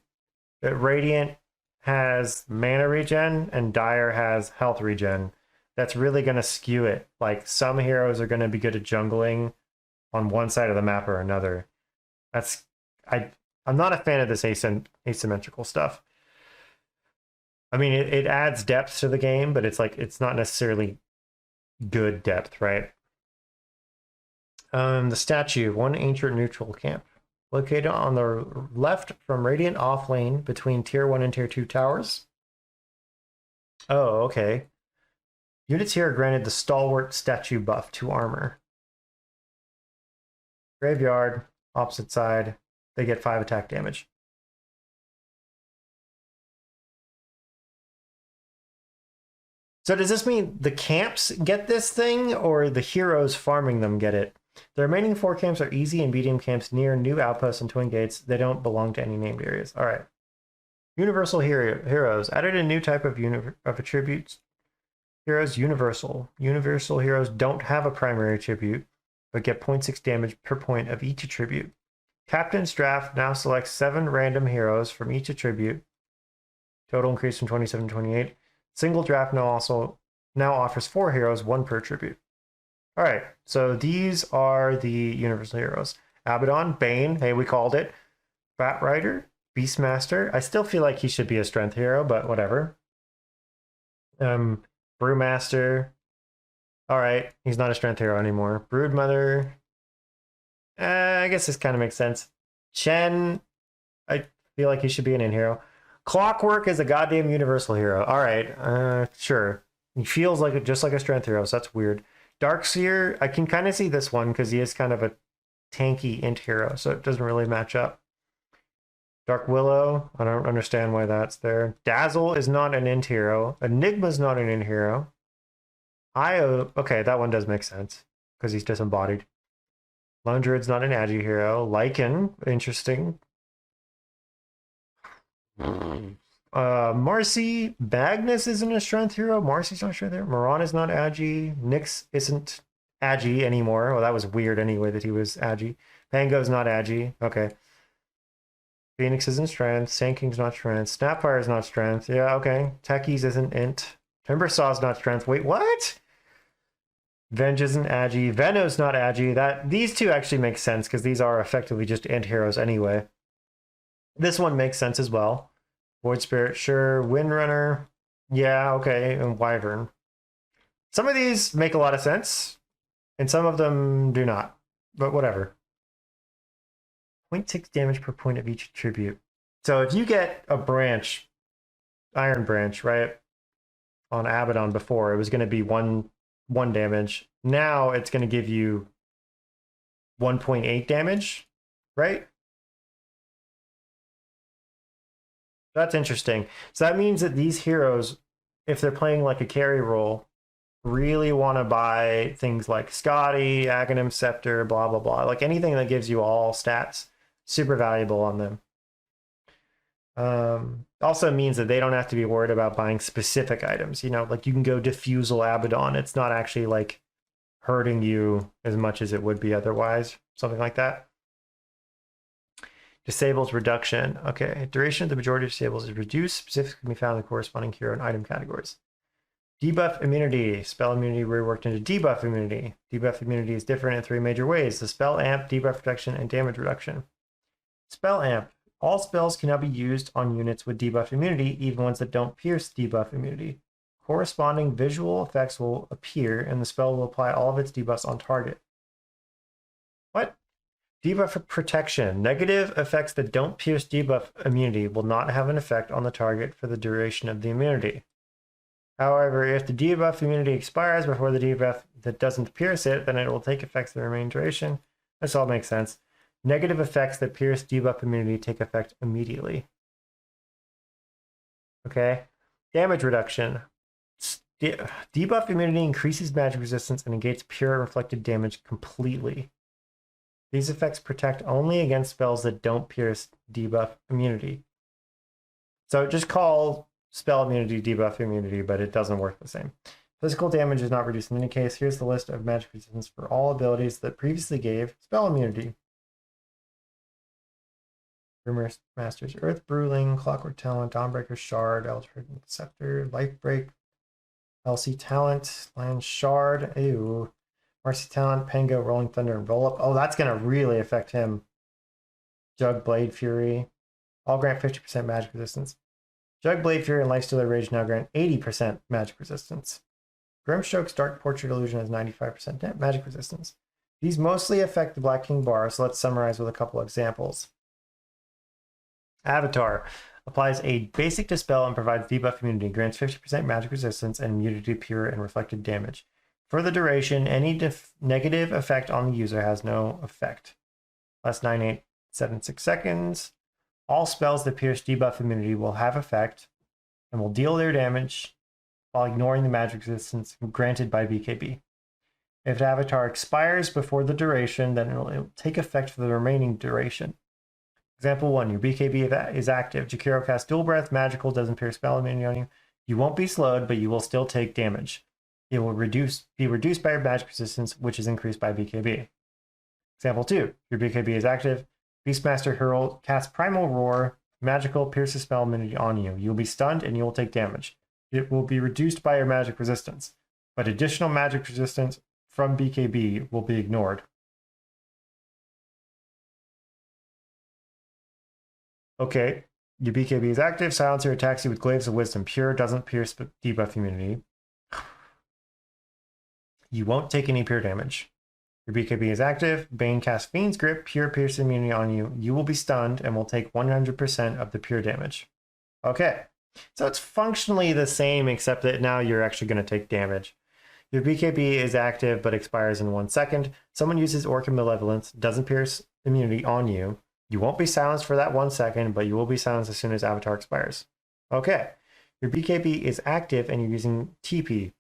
Radiant has mana regen and Dire has health regen. That's really going to skew it. Like, some heroes are going to be good at jungling on one side of the map or another. I'm not a fan of this asymmetrical stuff. I mean, it adds depth to the game, but it's like, it's not necessarily good depth, right? The statue, 1 ancient neutral camp, located on the left from Radiant off lane between tier 1 and tier 2 towers. Oh, okay. Units here are granted the stalwart statue buff, 2 armor. Graveyard, opposite side, they get 5 attack damage. So does this mean the camps get this thing, or the heroes farming them get it? The remaining 4 camps are easy and medium camps near new outposts and twin gates. They don't belong to any named areas. All right. Universal heroes. Added a new type of attributes. Heroes, universal. Universal heroes don't have a primary attribute, but get 0.6 damage per point of each attribute. Captain's draft now selects 7 random heroes from each attribute. Total increase from 27 to 28. Single draft now offers 4 heroes, 1 per attribute. All right, so these are the universal heroes. Abaddon, Bane, hey, we called it. Bat Rider, Beastmaster. I still feel like he should be a strength hero, but whatever. Brewmaster. All right, he's not a strength hero anymore. Broodmother. I guess this kind of makes sense. Chen, I feel like he should be an in-hero. Clockwork is a goddamn universal hero. All right, sure. He feels like just like a strength hero, so that's weird. Darkseer, I can kind of see this one because he is kind of a tanky int hero, so it doesn't really match up. Dark Willow, I don't understand why that's there. Dazzle is not an int hero. Enigma's not an int hero. Io, okay, that one does make sense because he's disembodied. Lone Druid's not an agi hero. Lycan, interesting. Marcy, Magnus isn't a strength hero. Marcy's not a strength hero. Moran is not agi. Nyx isn't agi anymore. Well, that was weird anyway that he was agi. Pango's not agi. Okay. Phoenix isn't strength. Sand King's not strength. Snapfire is not strength. Yeah, okay. Techies isn't int. Timbersaw's not strength. Wait, what? Venge isn't agi. Veno's not agi. These two actually make sense because these are effectively just int heroes anyway. This one makes sense as well. Void Spirit, sure. Windrunner, yeah, okay. And Wyvern. Some of these make a lot of sense, and some of them do not, but whatever. 0.6 damage per point of each attribute. So if you get a branch, Iron Branch, right, on Abaddon before, it was going to be one damage. Now it's going to give you 1.8 damage, right? That's interesting. So that means that these heroes, if they're playing like a carry role, really want to buy things like Scotty, Aghanim Scepter, blah, blah, blah. Like anything that gives you all stats, super valuable on them. Also means that they don't have to be worried about buying specific items. You know, like you can go Diffusal Abaddon. It's not actually like hurting you as much as it would be otherwise. Something like that. Disables reduction. Okay. Duration of the majority of disables is reduced. Specifics can be found in the corresponding hero and item categories. Debuff immunity. Spell immunity reworked into debuff immunity. Debuff immunity is different in 3 major ways: the spell amp, debuff protection, and damage reduction. Spell amp. All spells can now be used on units with debuff immunity, even ones that don't pierce debuff immunity. corresponding visual effects will appear, and the spell will apply all of its debuffs on target. What? Debuff protection. Negative effects that don't pierce debuff immunity will not have an effect on the target for the duration of the immunity. However, if the debuff immunity expires before the debuff that doesn't pierce it, then it will take effects the remaining duration. This all makes sense. Negative effects that pierce debuff immunity take effect immediately. Okay. Damage reduction. Debuff immunity increases magic resistance and negates pure and reflected damage completely. These effects protect only against spells that don't pierce debuff immunity. So just call spell immunity debuff immunity, but it doesn't work the same. Physical damage is not reduced in any case. Here's the list of magic resistance for all abilities that previously gave spell immunity. Rumor Masters, Earth Bruling, Clockwork Talent, Dawnbreaker Shard, Eldritch Scepter, Lifebreak, LC Talent, Land Shard, ew. Marcy Talent, Pango, Rolling Thunder, and Roll Up. Oh, that's going to really affect him. Jug, Blade Fury. All grant 50% magic resistance. Jug, Blade Fury, and Lifestealer Rage now grant 80% magic resistance. Grimstroke's Dark Portrait Illusion has 95% magic resistance. These mostly affect the Black King bar, so let's summarize with a couple examples. Avatar applies a basic dispel and provides debuff immunity, grants 50% magic resistance and immunity to pure and reflected damage. For the duration, any negative effect on the user has no effect. Last 9876 seconds. All spells that pierce debuff immunity will have effect and will deal their damage while ignoring the magic resistance granted by BKB. If the avatar expires before the duration, then it'll take effect for the remaining duration. Example 1, your BKB is active. Jakiro casts Dual Breath, magical, doesn't pierce spell immunity on you. You won't be slowed, but you will still take damage. It will be reduced by your magic resistance, which is increased by BKB. Example 2, your BKB is active. Beastmaster Hurl casts Primal Roar, magical, pierces spell immunity on you. You'll be stunned and you will take damage. It will be reduced by your magic resistance, but additional magic resistance from BKB will be ignored. Okay, your BKB is active. Silencer attacks you with Glaives of Wisdom. Pure doesn't pierce debuff immunity. You won't take any pure damage. Your BKB is active. Bane casts Fiend's Grip. Pure pierce immunity on you. You will be stunned and will take 100% of the pure damage. Okay, so it's functionally the same, except that now you're actually going to take damage. Your BKB is active but expires in 1 second. Someone uses Orc of Malevolence, doesn't pierce immunity on you. You won't be silenced for that 1 second, but you will be silenced as soon as Avatar expires. Okay, your BKB is active and you're using TP.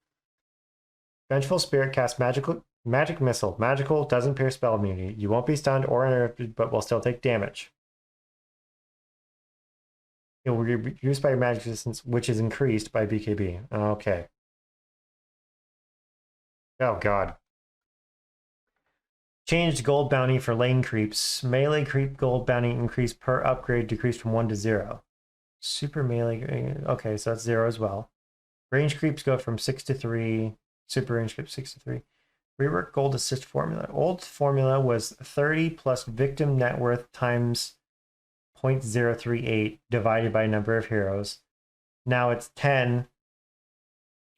Vengeful Spirit casts Magic Missile. Magical, doesn't pierce spell immunity. You won't be stunned or interrupted, but will still take damage. It will be reduced by your magic resistance, which is increased by BKB. Okay. Oh, God. Changed gold bounty for lane creeps. Melee creep gold bounty increase per upgrade decreased from 1 to 0. Super melee. Okay, so that's 0 as well. Range creeps go from 6 to 3. Super range creeps 6 to 3. Rework gold assist formula. Old formula was 30 plus victim net worth times 0.038 divided by number of heroes. Now it's 10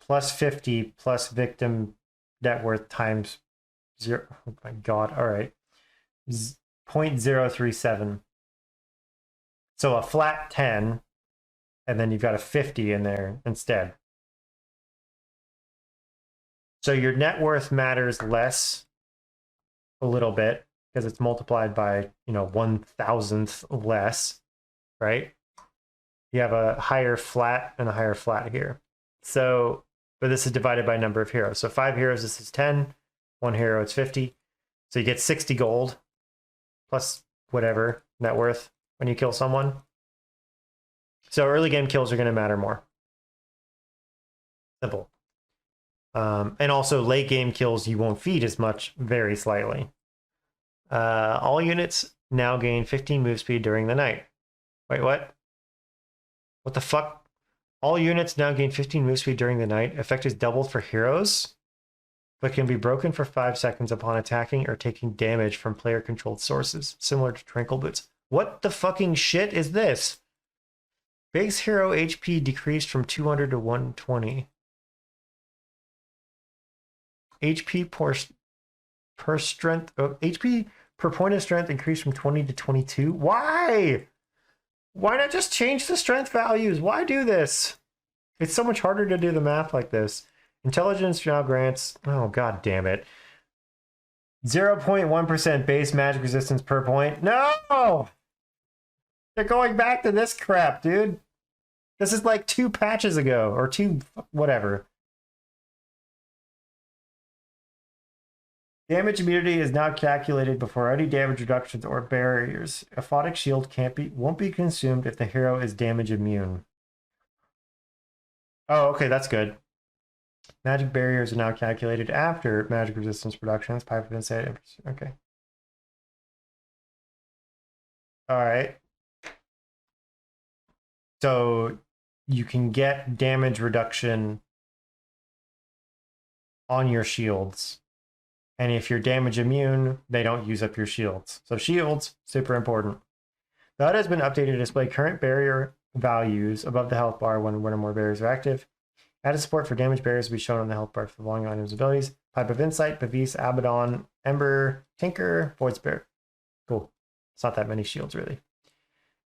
plus 50 plus victim net worth times 0. Oh my God. All right. 0.037. So a flat 10, and then you've got a 50 in there instead. So your net worth matters less a little bit because it's multiplied by, 1,000th less, right? You have a higher flat and a higher flat here. So, but this is divided by number of heroes. So 5 heroes, this is 10. 1 hero, it's 50. So you get 60 gold plus whatever net worth when you kill someone. So early game kills are going to matter more. Simple. And also late game kills you won't feed as much, very slightly. All units now gain 15 move speed during the night. Wait, what? What the fuck? All units now gain 15 move speed during the night. Effect is doubled for heroes, but can be broken for 5 seconds upon attacking or taking damage from player-controlled sources, similar to Tranquil Boots. What the fucking shit is this? Base hero HP decreased from 200 to 120. HP per strength. HP per point of strength increased from 20 to 22. Why? Why not just change the strength values? Why do this? It's so much harder to do the math like this. Intelligence now grants. Oh, god damn it. 0.1% base magic resistance per point. No! They're going back to this crap, dude. This is like 2 patches ago, or 2, whatever. Damage immunity is now calculated before any damage reductions or barriers. A Aphotic shield won't be consumed if the hero is damage immune. Oh, okay, that's good. Magic barriers are now calculated after magic resistance reductions. Pipe of Insight. Okay. All right. So you can get damage reduction on your shields. And if you're damage immune, they don't use up your shields. So shields, super important. The HUD has been updated to display current barrier values above the health bar when one or more barriers are active. Added support for damage barriers will be shown on the health bar for the following items abilities. Pipe of Insight, Bavis, Abaddon, Ember, Tinker, Void Spirit. Cool. It's not that many shields, really.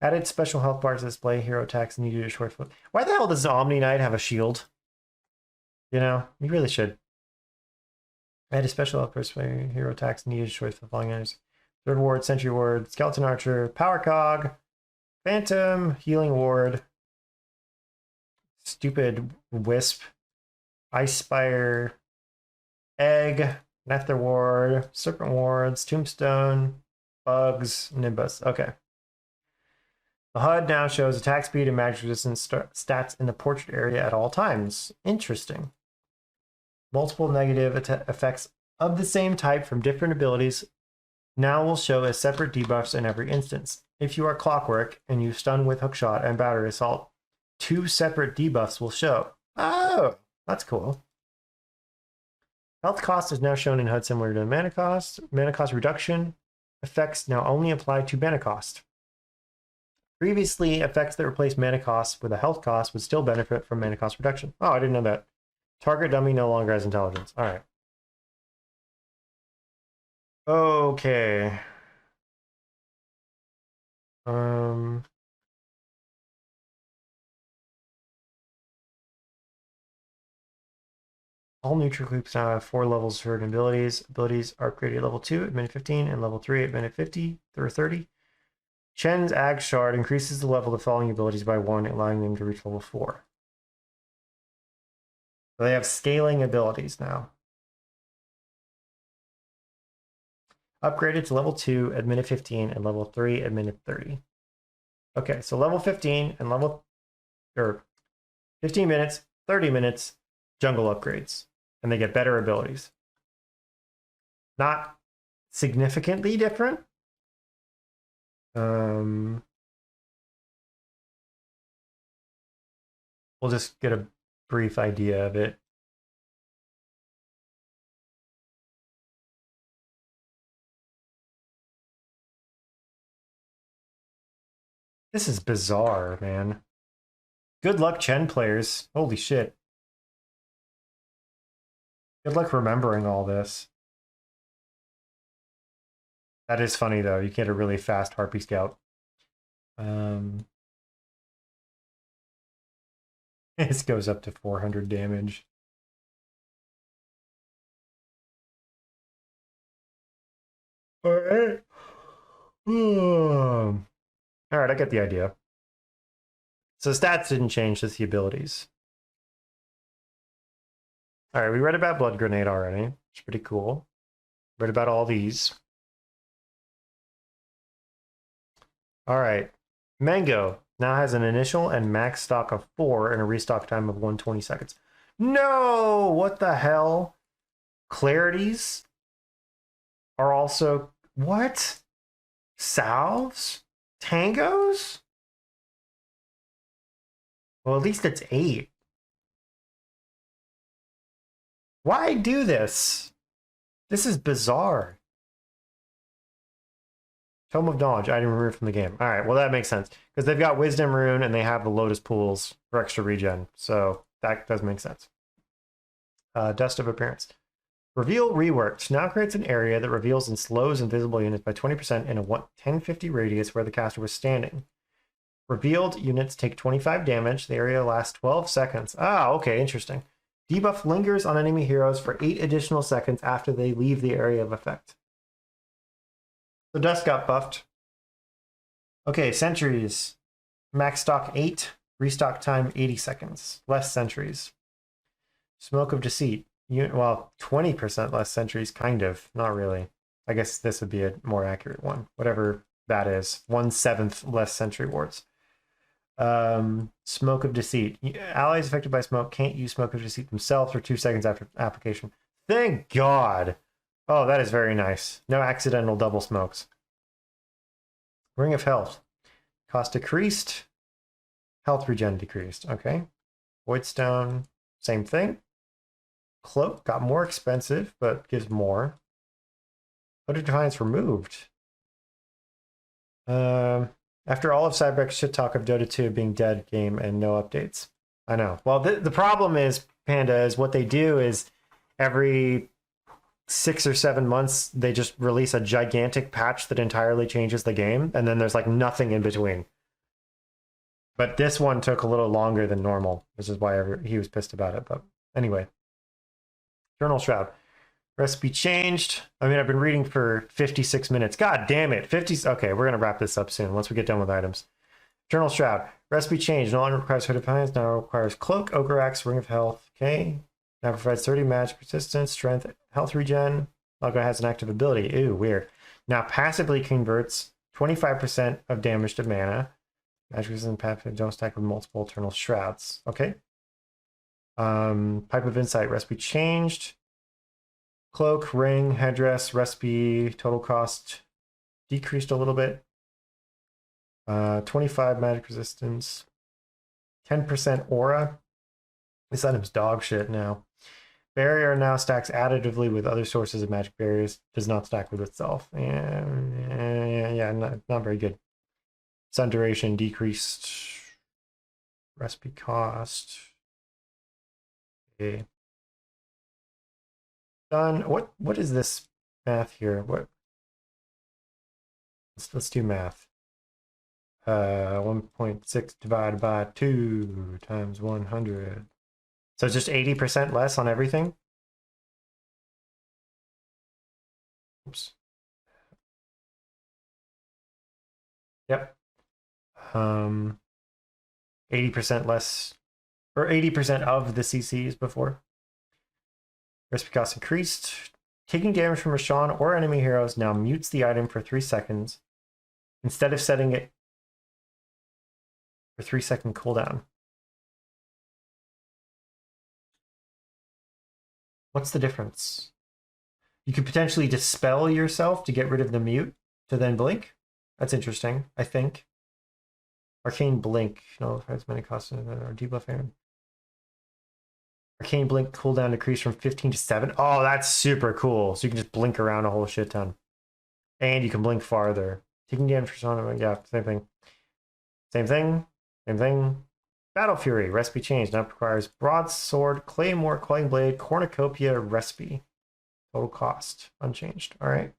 Added special health bars to display hero attacks needed to short foot. Why the hell does Omni Knight have a shield? You know, you really should. Added special health bars for hero attacks needed to short foot following items. Third ward, Sentry ward, Skeleton Archer, Power Cog, Phantom, Healing ward, Stupid Wisp, Ice Spire, Egg, Nether ward, Serpent wards, Tombstone, Bugs, Nimbus. Okay. The HUD now shows attack speed and magic resistance stats in the portrait area at all times. Interesting. Multiple negative effects of the same type from different abilities now will show as separate debuffs in every instance. If you are Clockwork and you stun with Hookshot and Battery Assault, 2 separate debuffs will show. Oh, that's cool. Health cost is now shown in HUD similar to mana cost. Mana cost reduction effects now only apply to mana cost. Previously, effects that replace mana cost with a health cost would still benefit from mana cost reduction. Oh, I didn't know that. Target dummy no longer has intelligence. All right. Okay. All neutral groups now have 4 levels for certain abilities. Abilities are created at level 2 at minute 15 and level 3 at minute 50 or 30. Shen's Ag Shard increases the level of the following abilities by 1, allowing them to reach level 4. So they have scaling abilities now. Upgraded to level 2 at minute 15 and level 3 at minute 30. Okay, so level 15 and level 15 minutes, 30 minutes, jungle upgrades. And they get better abilities. Not significantly different. We'll just get a brief idea of it. This is bizarre, man. Good luck, Chen players. Holy shit. Good luck remembering all this. That is funny, though. You get a really fast Harpy Scout. This goes up to 400 damage. All right. All right, I get the idea. So stats didn't change, just the abilities. All right, we read about Blood Grenade already. It's pretty cool. Read about all these. All right. Mango now has an initial and max stock of 4 and a restock time of 120 seconds. No! What the hell? Clarities are also... What? Salves? Tangos? Well, at least it's 8. Why do this? This is bizarre. Tome of Knowledge, item removed from the game. All right, well, that makes sense. Because they've got Wisdom Rune and they have the Lotus Pools for extra regen. So that does make sense. Dust of Appearance. Reveal reworked now creates an area that reveals and slows invisible units by 20% in a 1050 radius where the caster was standing. Revealed units take 25 damage. The area lasts 12 seconds. Ah, okay, interesting. Debuff lingers on enemy heroes for 8 additional seconds after they leave the area of effect. The dust got buffed. Okay, sentries. Max stock 8, restock time 80 seconds. Less sentries. Smoke of Deceit. Well, 20% less sentries, kind of. Not really. I guess this would be a more accurate one. Whatever that is. 1/7 less sentry wards. Smoke of Deceit. Allies affected by smoke can't use Smoke of Deceit themselves for 2 seconds after application. Thank God! Oh, that is very nice. No accidental double smokes. Ring of Health. Cost decreased. Health regen decreased. Okay. Voidstone. Same thing. Cloak got more expensive, but gives more. What did Defiance removed? After all of Cyberx shit talk of Dota 2 being dead game and no updates. I know. Well, the problem is, Panda, is what they do is every 6 or 7 months, they just release a gigantic patch that entirely changes the game, and then there's like nothing in between. But this one took a little longer than normal, which is why he was pissed about it. But anyway. Journal Shroud. Recipe changed. I mean, I've been reading for 56 minutes. God damn it. 50. Okay, we're going to wrap this up soon once we get done with items. Journal Shroud. Recipe changed. No longer requires Hood of Defiance. Now requires Cloak, Ogre Axe, Ring of Health. Okay. Now provides 30 magic persistence, strength, health regen. Logo has an active ability. Ooh, weird. Now passively converts 25% of damage to mana. Magic resistance passive don't stack with multiple Eternal Shrouds. Okay. Pipe of Insight. Recipe changed. Cloak, ring, headdress, recipe, total cost decreased a little bit. 25 magic resistance. 10% aura. This item's dog shit now. Barrier now stacks additively with other sources of magic barriers. Does not stack with itself. Yeah, not very good. Sun duration decreased. Recipe cost. Okay. Done. What is this math here? What? Let's do math. 1.6 divided by 2 times 100. So it's just 80% less on everything? Oops. Yep. 80% less, or 80% of the CCs before. Recipe cost increased. Taking damage from Rashawn or enemy heroes now mutes the item for 3 seconds instead of setting it for 3-second cooldown. What's the difference? You could potentially dispel yourself to get rid of the mute to then blink. That's interesting, I think. Arcane Blink. No, as many costs or debuff Aaron. Arcane Blink cooldown decreased from 15 to 7. Oh, that's super cool. So you can just blink around a whole shit ton. And you can blink farther. Taking damage for Sonic, yeah, same thing. Same thing. Same thing. Battle Fury. Recipe change. Now requires Broadsword, Claymore, Quelling Blade, Cornucopia recipe. Total cost. Unchanged. Alright.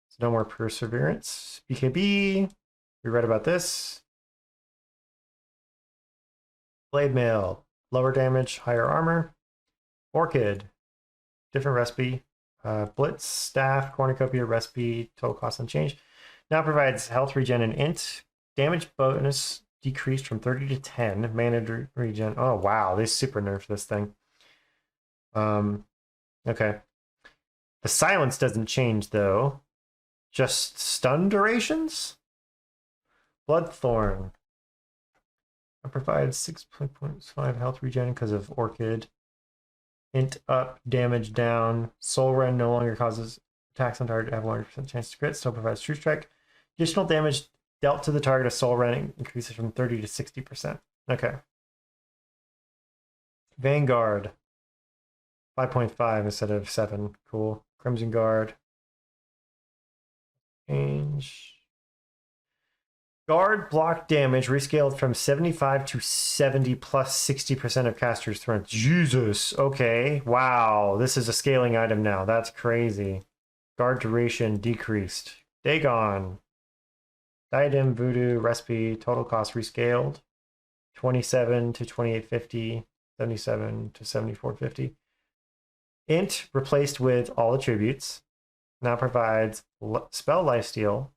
So no more Perseverance. BKB. We read about this. Blade Mail. Lower damage, higher armor. Orchid. Different recipe. Blitz, Staff, Cornucopia recipe. Total cost unchanged. Now provides health regen and int. Damage bonus decreased from 30 to 10. Mana regen. Oh, wow. They super nerfed this thing. Okay. The silence doesn't change, though. Just stun durations? Bloodthorn. It provides 6.5 health regen because of Orchid. Int up, damage down. Soul Rend no longer causes attacks on target to have 100% chance to crit. Still provides True Strike. Additional damage dealt to the target of Soul Rend increases from 30 to 60%. Okay. Vanguard. 5.5 instead of 7. Cool. Crimson Guard. Change. Guard block damage rescaled from 75 to 70 plus 60% of caster's threat. Jesus. Okay. Wow. This is a scaling item now. That's crazy. Guard duration decreased. Dagon. Diadem, Voodoo, Recipe, total cost rescaled. 27 to 2850, 77 to 7450. Int replaced with all attributes. Now provides spell lifesteal.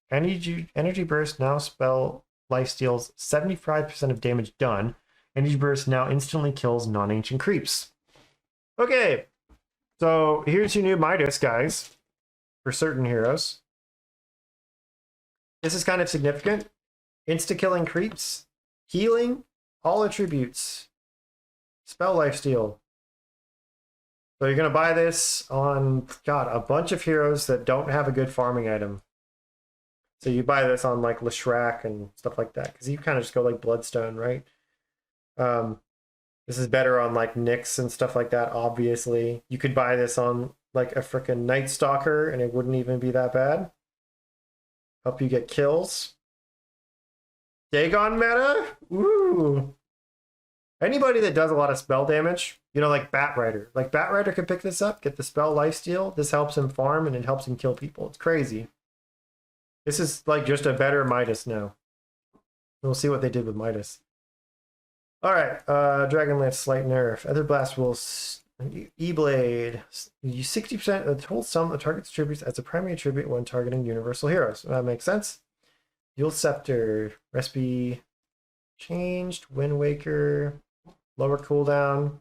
Energy burst now spell lifesteals 75% of damage done. Energy burst now instantly kills non-ancient creeps. Okay, so here's your new Midas, guys, for certain heroes. This is kind of significant. Insta-killing creeps, healing, all attributes, spell lifesteal. So you're going to buy this on, God, a bunch of heroes that don't have a good farming item. So you buy this on like Leshrac and stuff like that, because you kind of just go like Bloodstone, right? This is better on like Nyx and stuff like that, obviously. You could buy this on like a freaking Night Stalker and it wouldn't even be that bad. Help you get kills. Dagon meta? Ooh. Anybody that does a lot of spell damage, you know, like Batrider. Like Batrider can pick this up, get the spell lifesteal. This helps him farm and it helps him kill people. It's crazy. This is like just a better Midas now. We'll see what they did with Midas. All right, Dragonlance slight nerf. Ether Blast will E-Blade. Use 60% of the total sum of the target's attributes as a primary attribute when targeting universal heroes. That makes sense. Dual Scepter. Recipe changed. Wind Waker. Lower cooldown.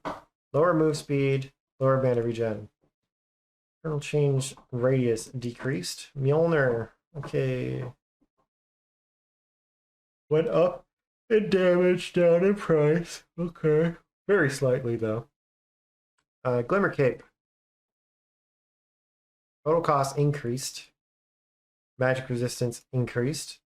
Lower move speed. Lower mana regen. Kernel change radius decreased. Mjolnir. Okay. Went up in damage, down in price. Okay. Very slightly, though. Glimmer Cape. Total cost increased. Magic resistance increased.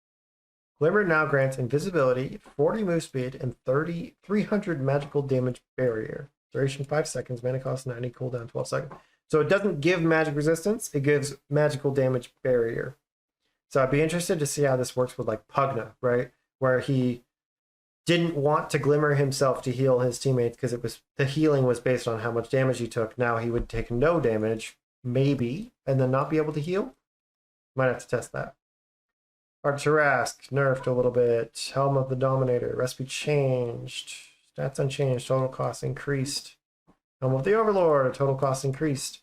Glimmer now grants invisibility, 40 move speed, and 300 magical damage barrier. Duration 5 seconds, mana cost 90, cooldown 12 seconds. So it doesn't give magic resistance, it gives magical damage barrier. So I'd be interested to see how this works with like Pugna, right? Where he didn't want to glimmer himself to heal his teammates because it was the healing was based on how much damage he took. Now he would take no damage, maybe, and then not be able to heal. Might have to test that. Arturask nerfed a little bit. Helm of the Dominator. Recipe changed. Stats unchanged. Total cost increased. Helm of the Overlord. Total cost increased.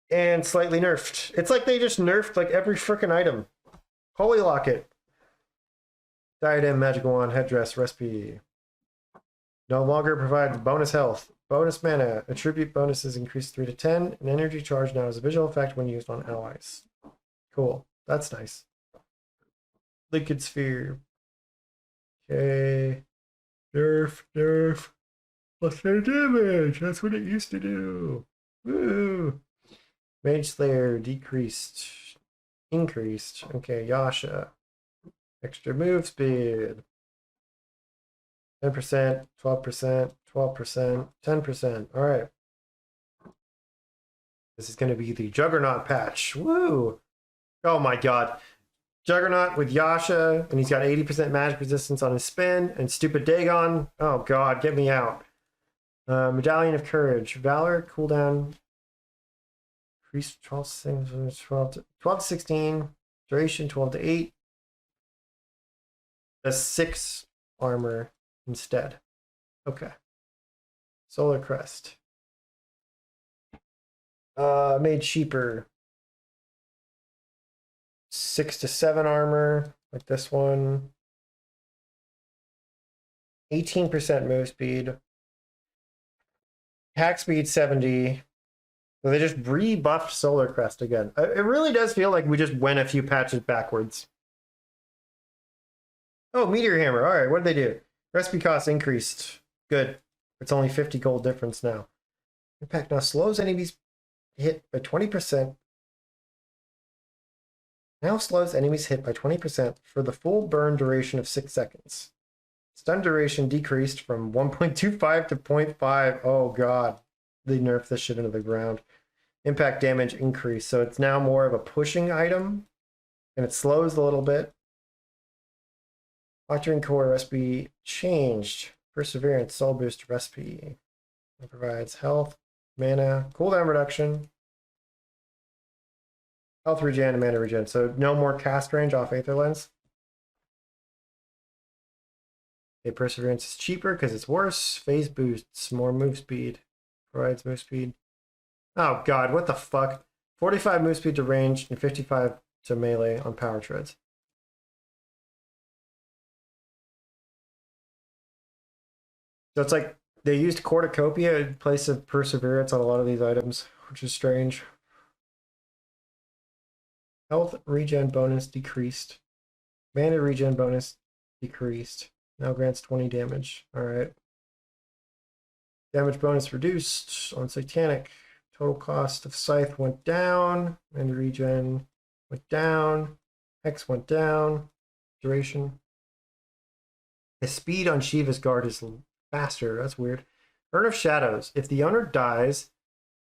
And slightly nerfed. It's like they just nerfed like every freaking item. Holy Locket. Diadem, Magic Wand, Headdress, Recipe. No longer provides bonus health. Bonus mana. Attribute bonuses increased 3 to 10. An energy charge now is a visual effect when used on allies. Cool. That's nice. Liquid Sphere. Okay. Nerf, nerf. Plus 10 damage. That's what it used to do. Woo. Mage Slayer decreased. Increased. Okay, Yasha. Extra move speed. 10%, 12%, 12%, 10%. All right. This is going to be the Juggernaut patch. Woo! Oh my god. Juggernaut with Yasha, and he's got 80% magic resistance on his spin, and stupid Dagon. Oh god, get me out. Medallion of Courage. Valor, cooldown. Increase 12 to 16. Duration 12 to 8. That's 6 armor instead. Okay. Solar Crest. Made cheaper. 6 to 7 armor, like this one. 18% move speed. Attack speed 70. So they just rebuffed Solar Crest again. It really does feel like we just went a few patches backwards. Oh, Meteor Hammer. All right, what did they do? Recipe cost increased. Good. It's only 50 gold difference now. Impact now slows enemies hit by 20%. Now slows enemies hit by 20% for the full burn duration of 6 seconds. Stun duration decreased from 1.25 to 0.5. Oh god. They nerfed this shit into the ground. Impact damage increased. So it's now more of a pushing item. And it slows a little bit. Octarine core recipe changed. Perseverance, soul boost recipe. It provides health, mana, cooldown reduction, health regen, and mana regen. So no more cast range off Aether Lens. Okay, Perseverance is cheaper because it's worse. Phase boosts, more move speed. Provides move speed. Oh god, what the fuck? 45 move speed to range and 55 to melee on power treads. So it's like they used Cornucopia in place of Perseverance on a lot of these items, which is strange. Health regen bonus decreased. Mana regen bonus decreased. Now grants 20 damage. Alright. Damage bonus reduced on Satanic. Total cost of Scythe went down. And regen went down. Hex went down. Duration. The speed on Shiva's Guard is faster. That's weird. Urn of Shadows. If the owner dies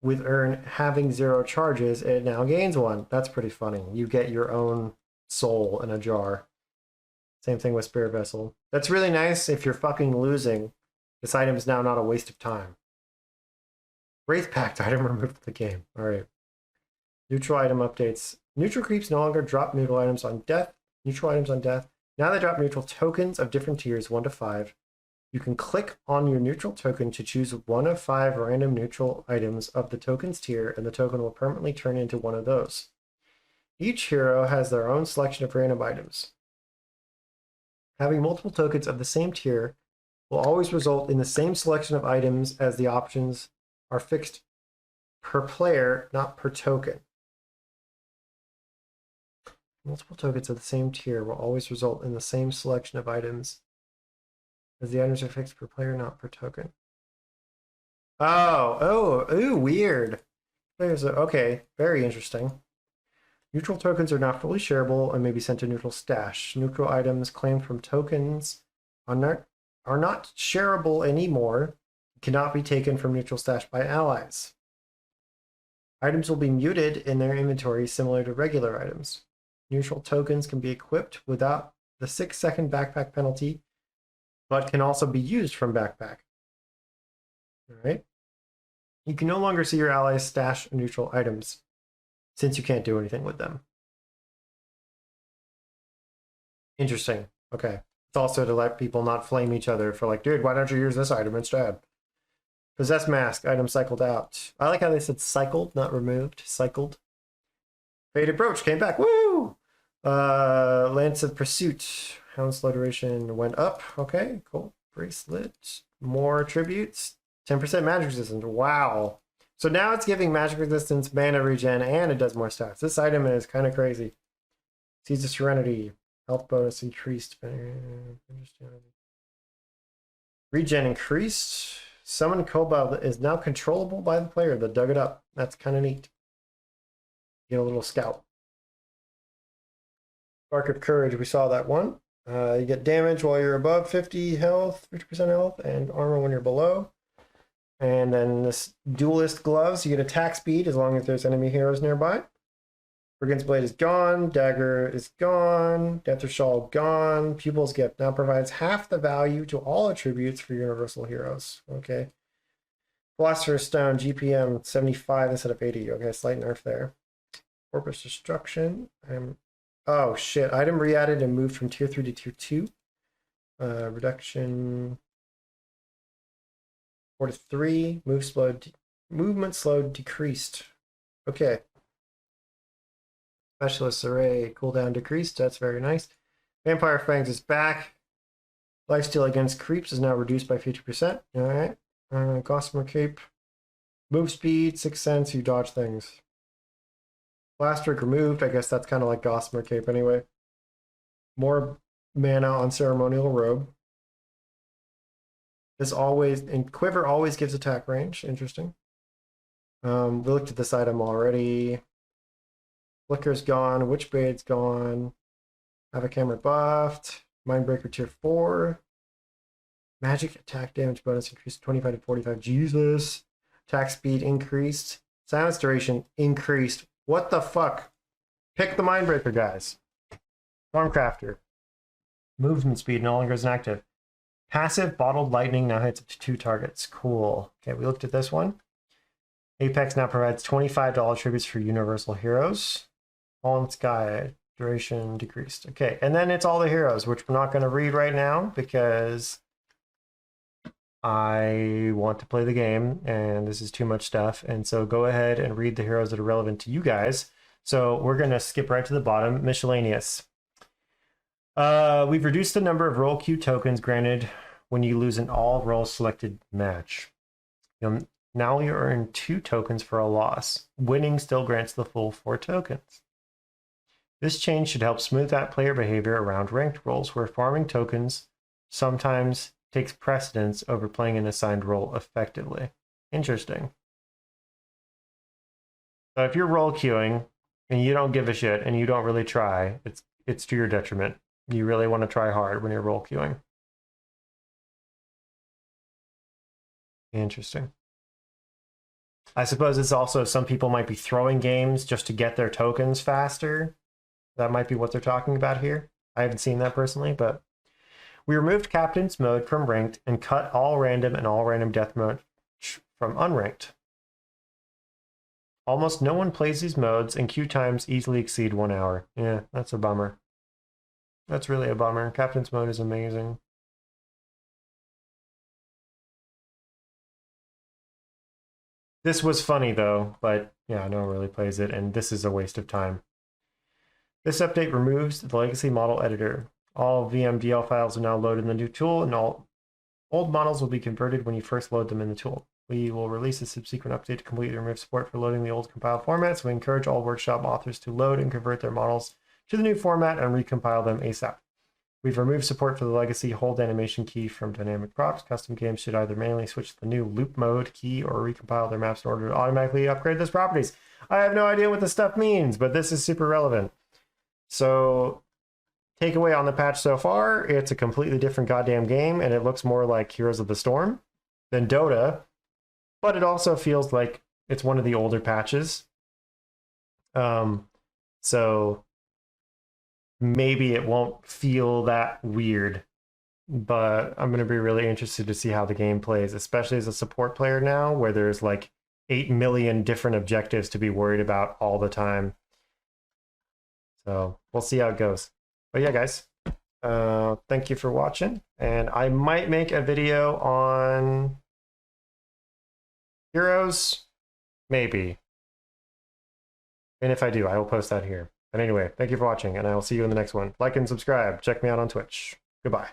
with Urn having 0 charges, it now gains 1. That's pretty funny. You get your own soul in a jar. Same thing with Spirit Vessel. That's really nice if you're fucking losing. This item is now not a waste of time. Wraith Pact item removed from the game. Alright. Neutral item updates. Neutral creeps no longer drop neutral items on death. Neutral items on death. Now they drop neutral tokens of different tiers, 1 to 5. You can click on your neutral token to choose 1 of 5 random neutral items of the token's tier, and the token will permanently turn into one of those. Each hero has their own selection of random items. Having multiple tokens of the same tier will always result in the same selection of items, as the options are fixed per player, not per token. Multiple tokens of the same tier will always result in the same selection of items, as the items are fixed per player, not per token. Ooh, weird. Okay, very interesting. Neutral tokens are not fully shareable and may be sent to neutral stash. Neutral items claimed from tokens are not shareable anymore. Cannot be taken from neutral stash by allies. Items will be muted in their inventory, similar to regular items. Neutral tokens can be equipped without the 6-second backpack penalty, but can also be used from backpack. All right. You can no longer see your allies stash neutral items, since you can't do anything with them. Interesting. Okay. It's also to let people not flame each other for like, dude, why don't you use this item instead? Possess Mask, item cycled out. I like how they said cycled, not removed. Cycled. Faded Brooch came back. Woo! Lance of Pursuit. Hound slow duration went up. Okay, cool. Bracelet. More attributes. 10% magic resistance. Wow. So now it's giving magic resistance, mana regen, and it does more stats. This item is kind of crazy. Seeds of Serenity. Health bonus increased. Regen increased. Summon Cobalt is now controllable by the player that dug it up. That's kind of neat. Get a little scout. Spark of Courage, we saw that one. You get damage while you're above 50 health, 50% health, and armor when you're below. And then this Duelist Gloves, you get attack speed as long as there's enemy heroes nearby. Brigand's Blade is gone. Dagger is gone. Death Shawl gone. Pupil's Gift now provides half the value to all attributes for universal heroes. Okay. Philosopher's Stone, GPM 75 instead of 80. Okay, slight nerf there. Corpus Destruction. Oh shit. Item re-added and moved from tier 3 to tier 2. Reduction 4 to 3. Movement slowed decreased. Okay. Specialist Array cooldown decreased. That's very nice. Vampire Fangs is back. Lifesteal against creeps is now reduced by 50%. Alright. Gossamer Cape. Move speed, 6 cents, you dodge things. Blastwick removed. I guess that's kind of like Gossamer Cape anyway. More mana on Ceremonial Robe. And Quiver always gives attack range. Interesting. We looked at this item already. Flicker's gone. Witchbade's gone. Have a camera buffed. Mindbreaker tier 4. Magic attack damage bonus increased 25 to 45. Jesus. Attack speed increased. Silence duration increased. What the fuck? Pick the Mindbreaker, guys. Stormcrafter. Movement speed no longer is inactive. Passive Bottled Lightning now hits up to 2 targets. Cool. Okay, we looked at this one. Apex now provides $25 tributes for Universal Heroes. Fallen Sky, duration decreased. Okay, and then it's all the heroes, which we're not going to read right now because I want to play the game and this is too much stuff. And so go ahead and read the heroes that are relevant to you guys. So we're going to skip right to the bottom. Miscellaneous. We've reduced the number of roll queue tokens granted when you lose an all roll selected match. Now you earn 2 tokens for a loss. Winning still grants the full 4 tokens. This change should help smooth out player behavior around ranked roles where farming tokens sometimes takes precedence over playing an assigned role effectively. Interesting. So if you're role queuing and you don't give a shit and you don't really try, it's to your detriment. You really want to try hard when you're role queuing. Interesting. I suppose it's also some people might be throwing games just to get their tokens faster. That might be what they're talking about here. I haven't seen that personally, but we removed Captain's mode from ranked and cut all random and all random death mode from unranked. Almost no one plays these modes and queue times easily exceed 1 hour. Yeah, that's a bummer. That's really a bummer. Captain's mode is amazing. This was funny though, but yeah, no one really plays it, and this is a waste of time. This update removes the legacy model editor. All VMDL files are now loaded in the new tool, and all old models will be converted when you first load them in the tool. We will release a subsequent update to completely remove support for loading the old compiled formats. We encourage all workshop authors to load and convert their models to the new format and recompile them ASAP. We've removed support for the legacy hold animation key from dynamic props. Custom games should either manually switch to the new loop mode key or recompile their maps in order to automatically upgrade those properties. I have no idea what this stuff means, but this is super relevant. So, takeaway on the patch so far, it's a completely different goddamn game, and it looks more like Heroes of the Storm than Dota, but it also feels like it's one of the older patches. So maybe it won't feel that weird, but I'm going to be really interested to see how the game plays, especially as a support player now, where there's like 8 million different objectives to be worried about all the time. So we'll see how it goes. But yeah, guys, thank you for watching, and I might make a video on Heroes, maybe. And if I do, I will post that here. But anyway, thank you for watching, and I will see you in the next one. Like and subscribe. Check me out on Twitch. Goodbye.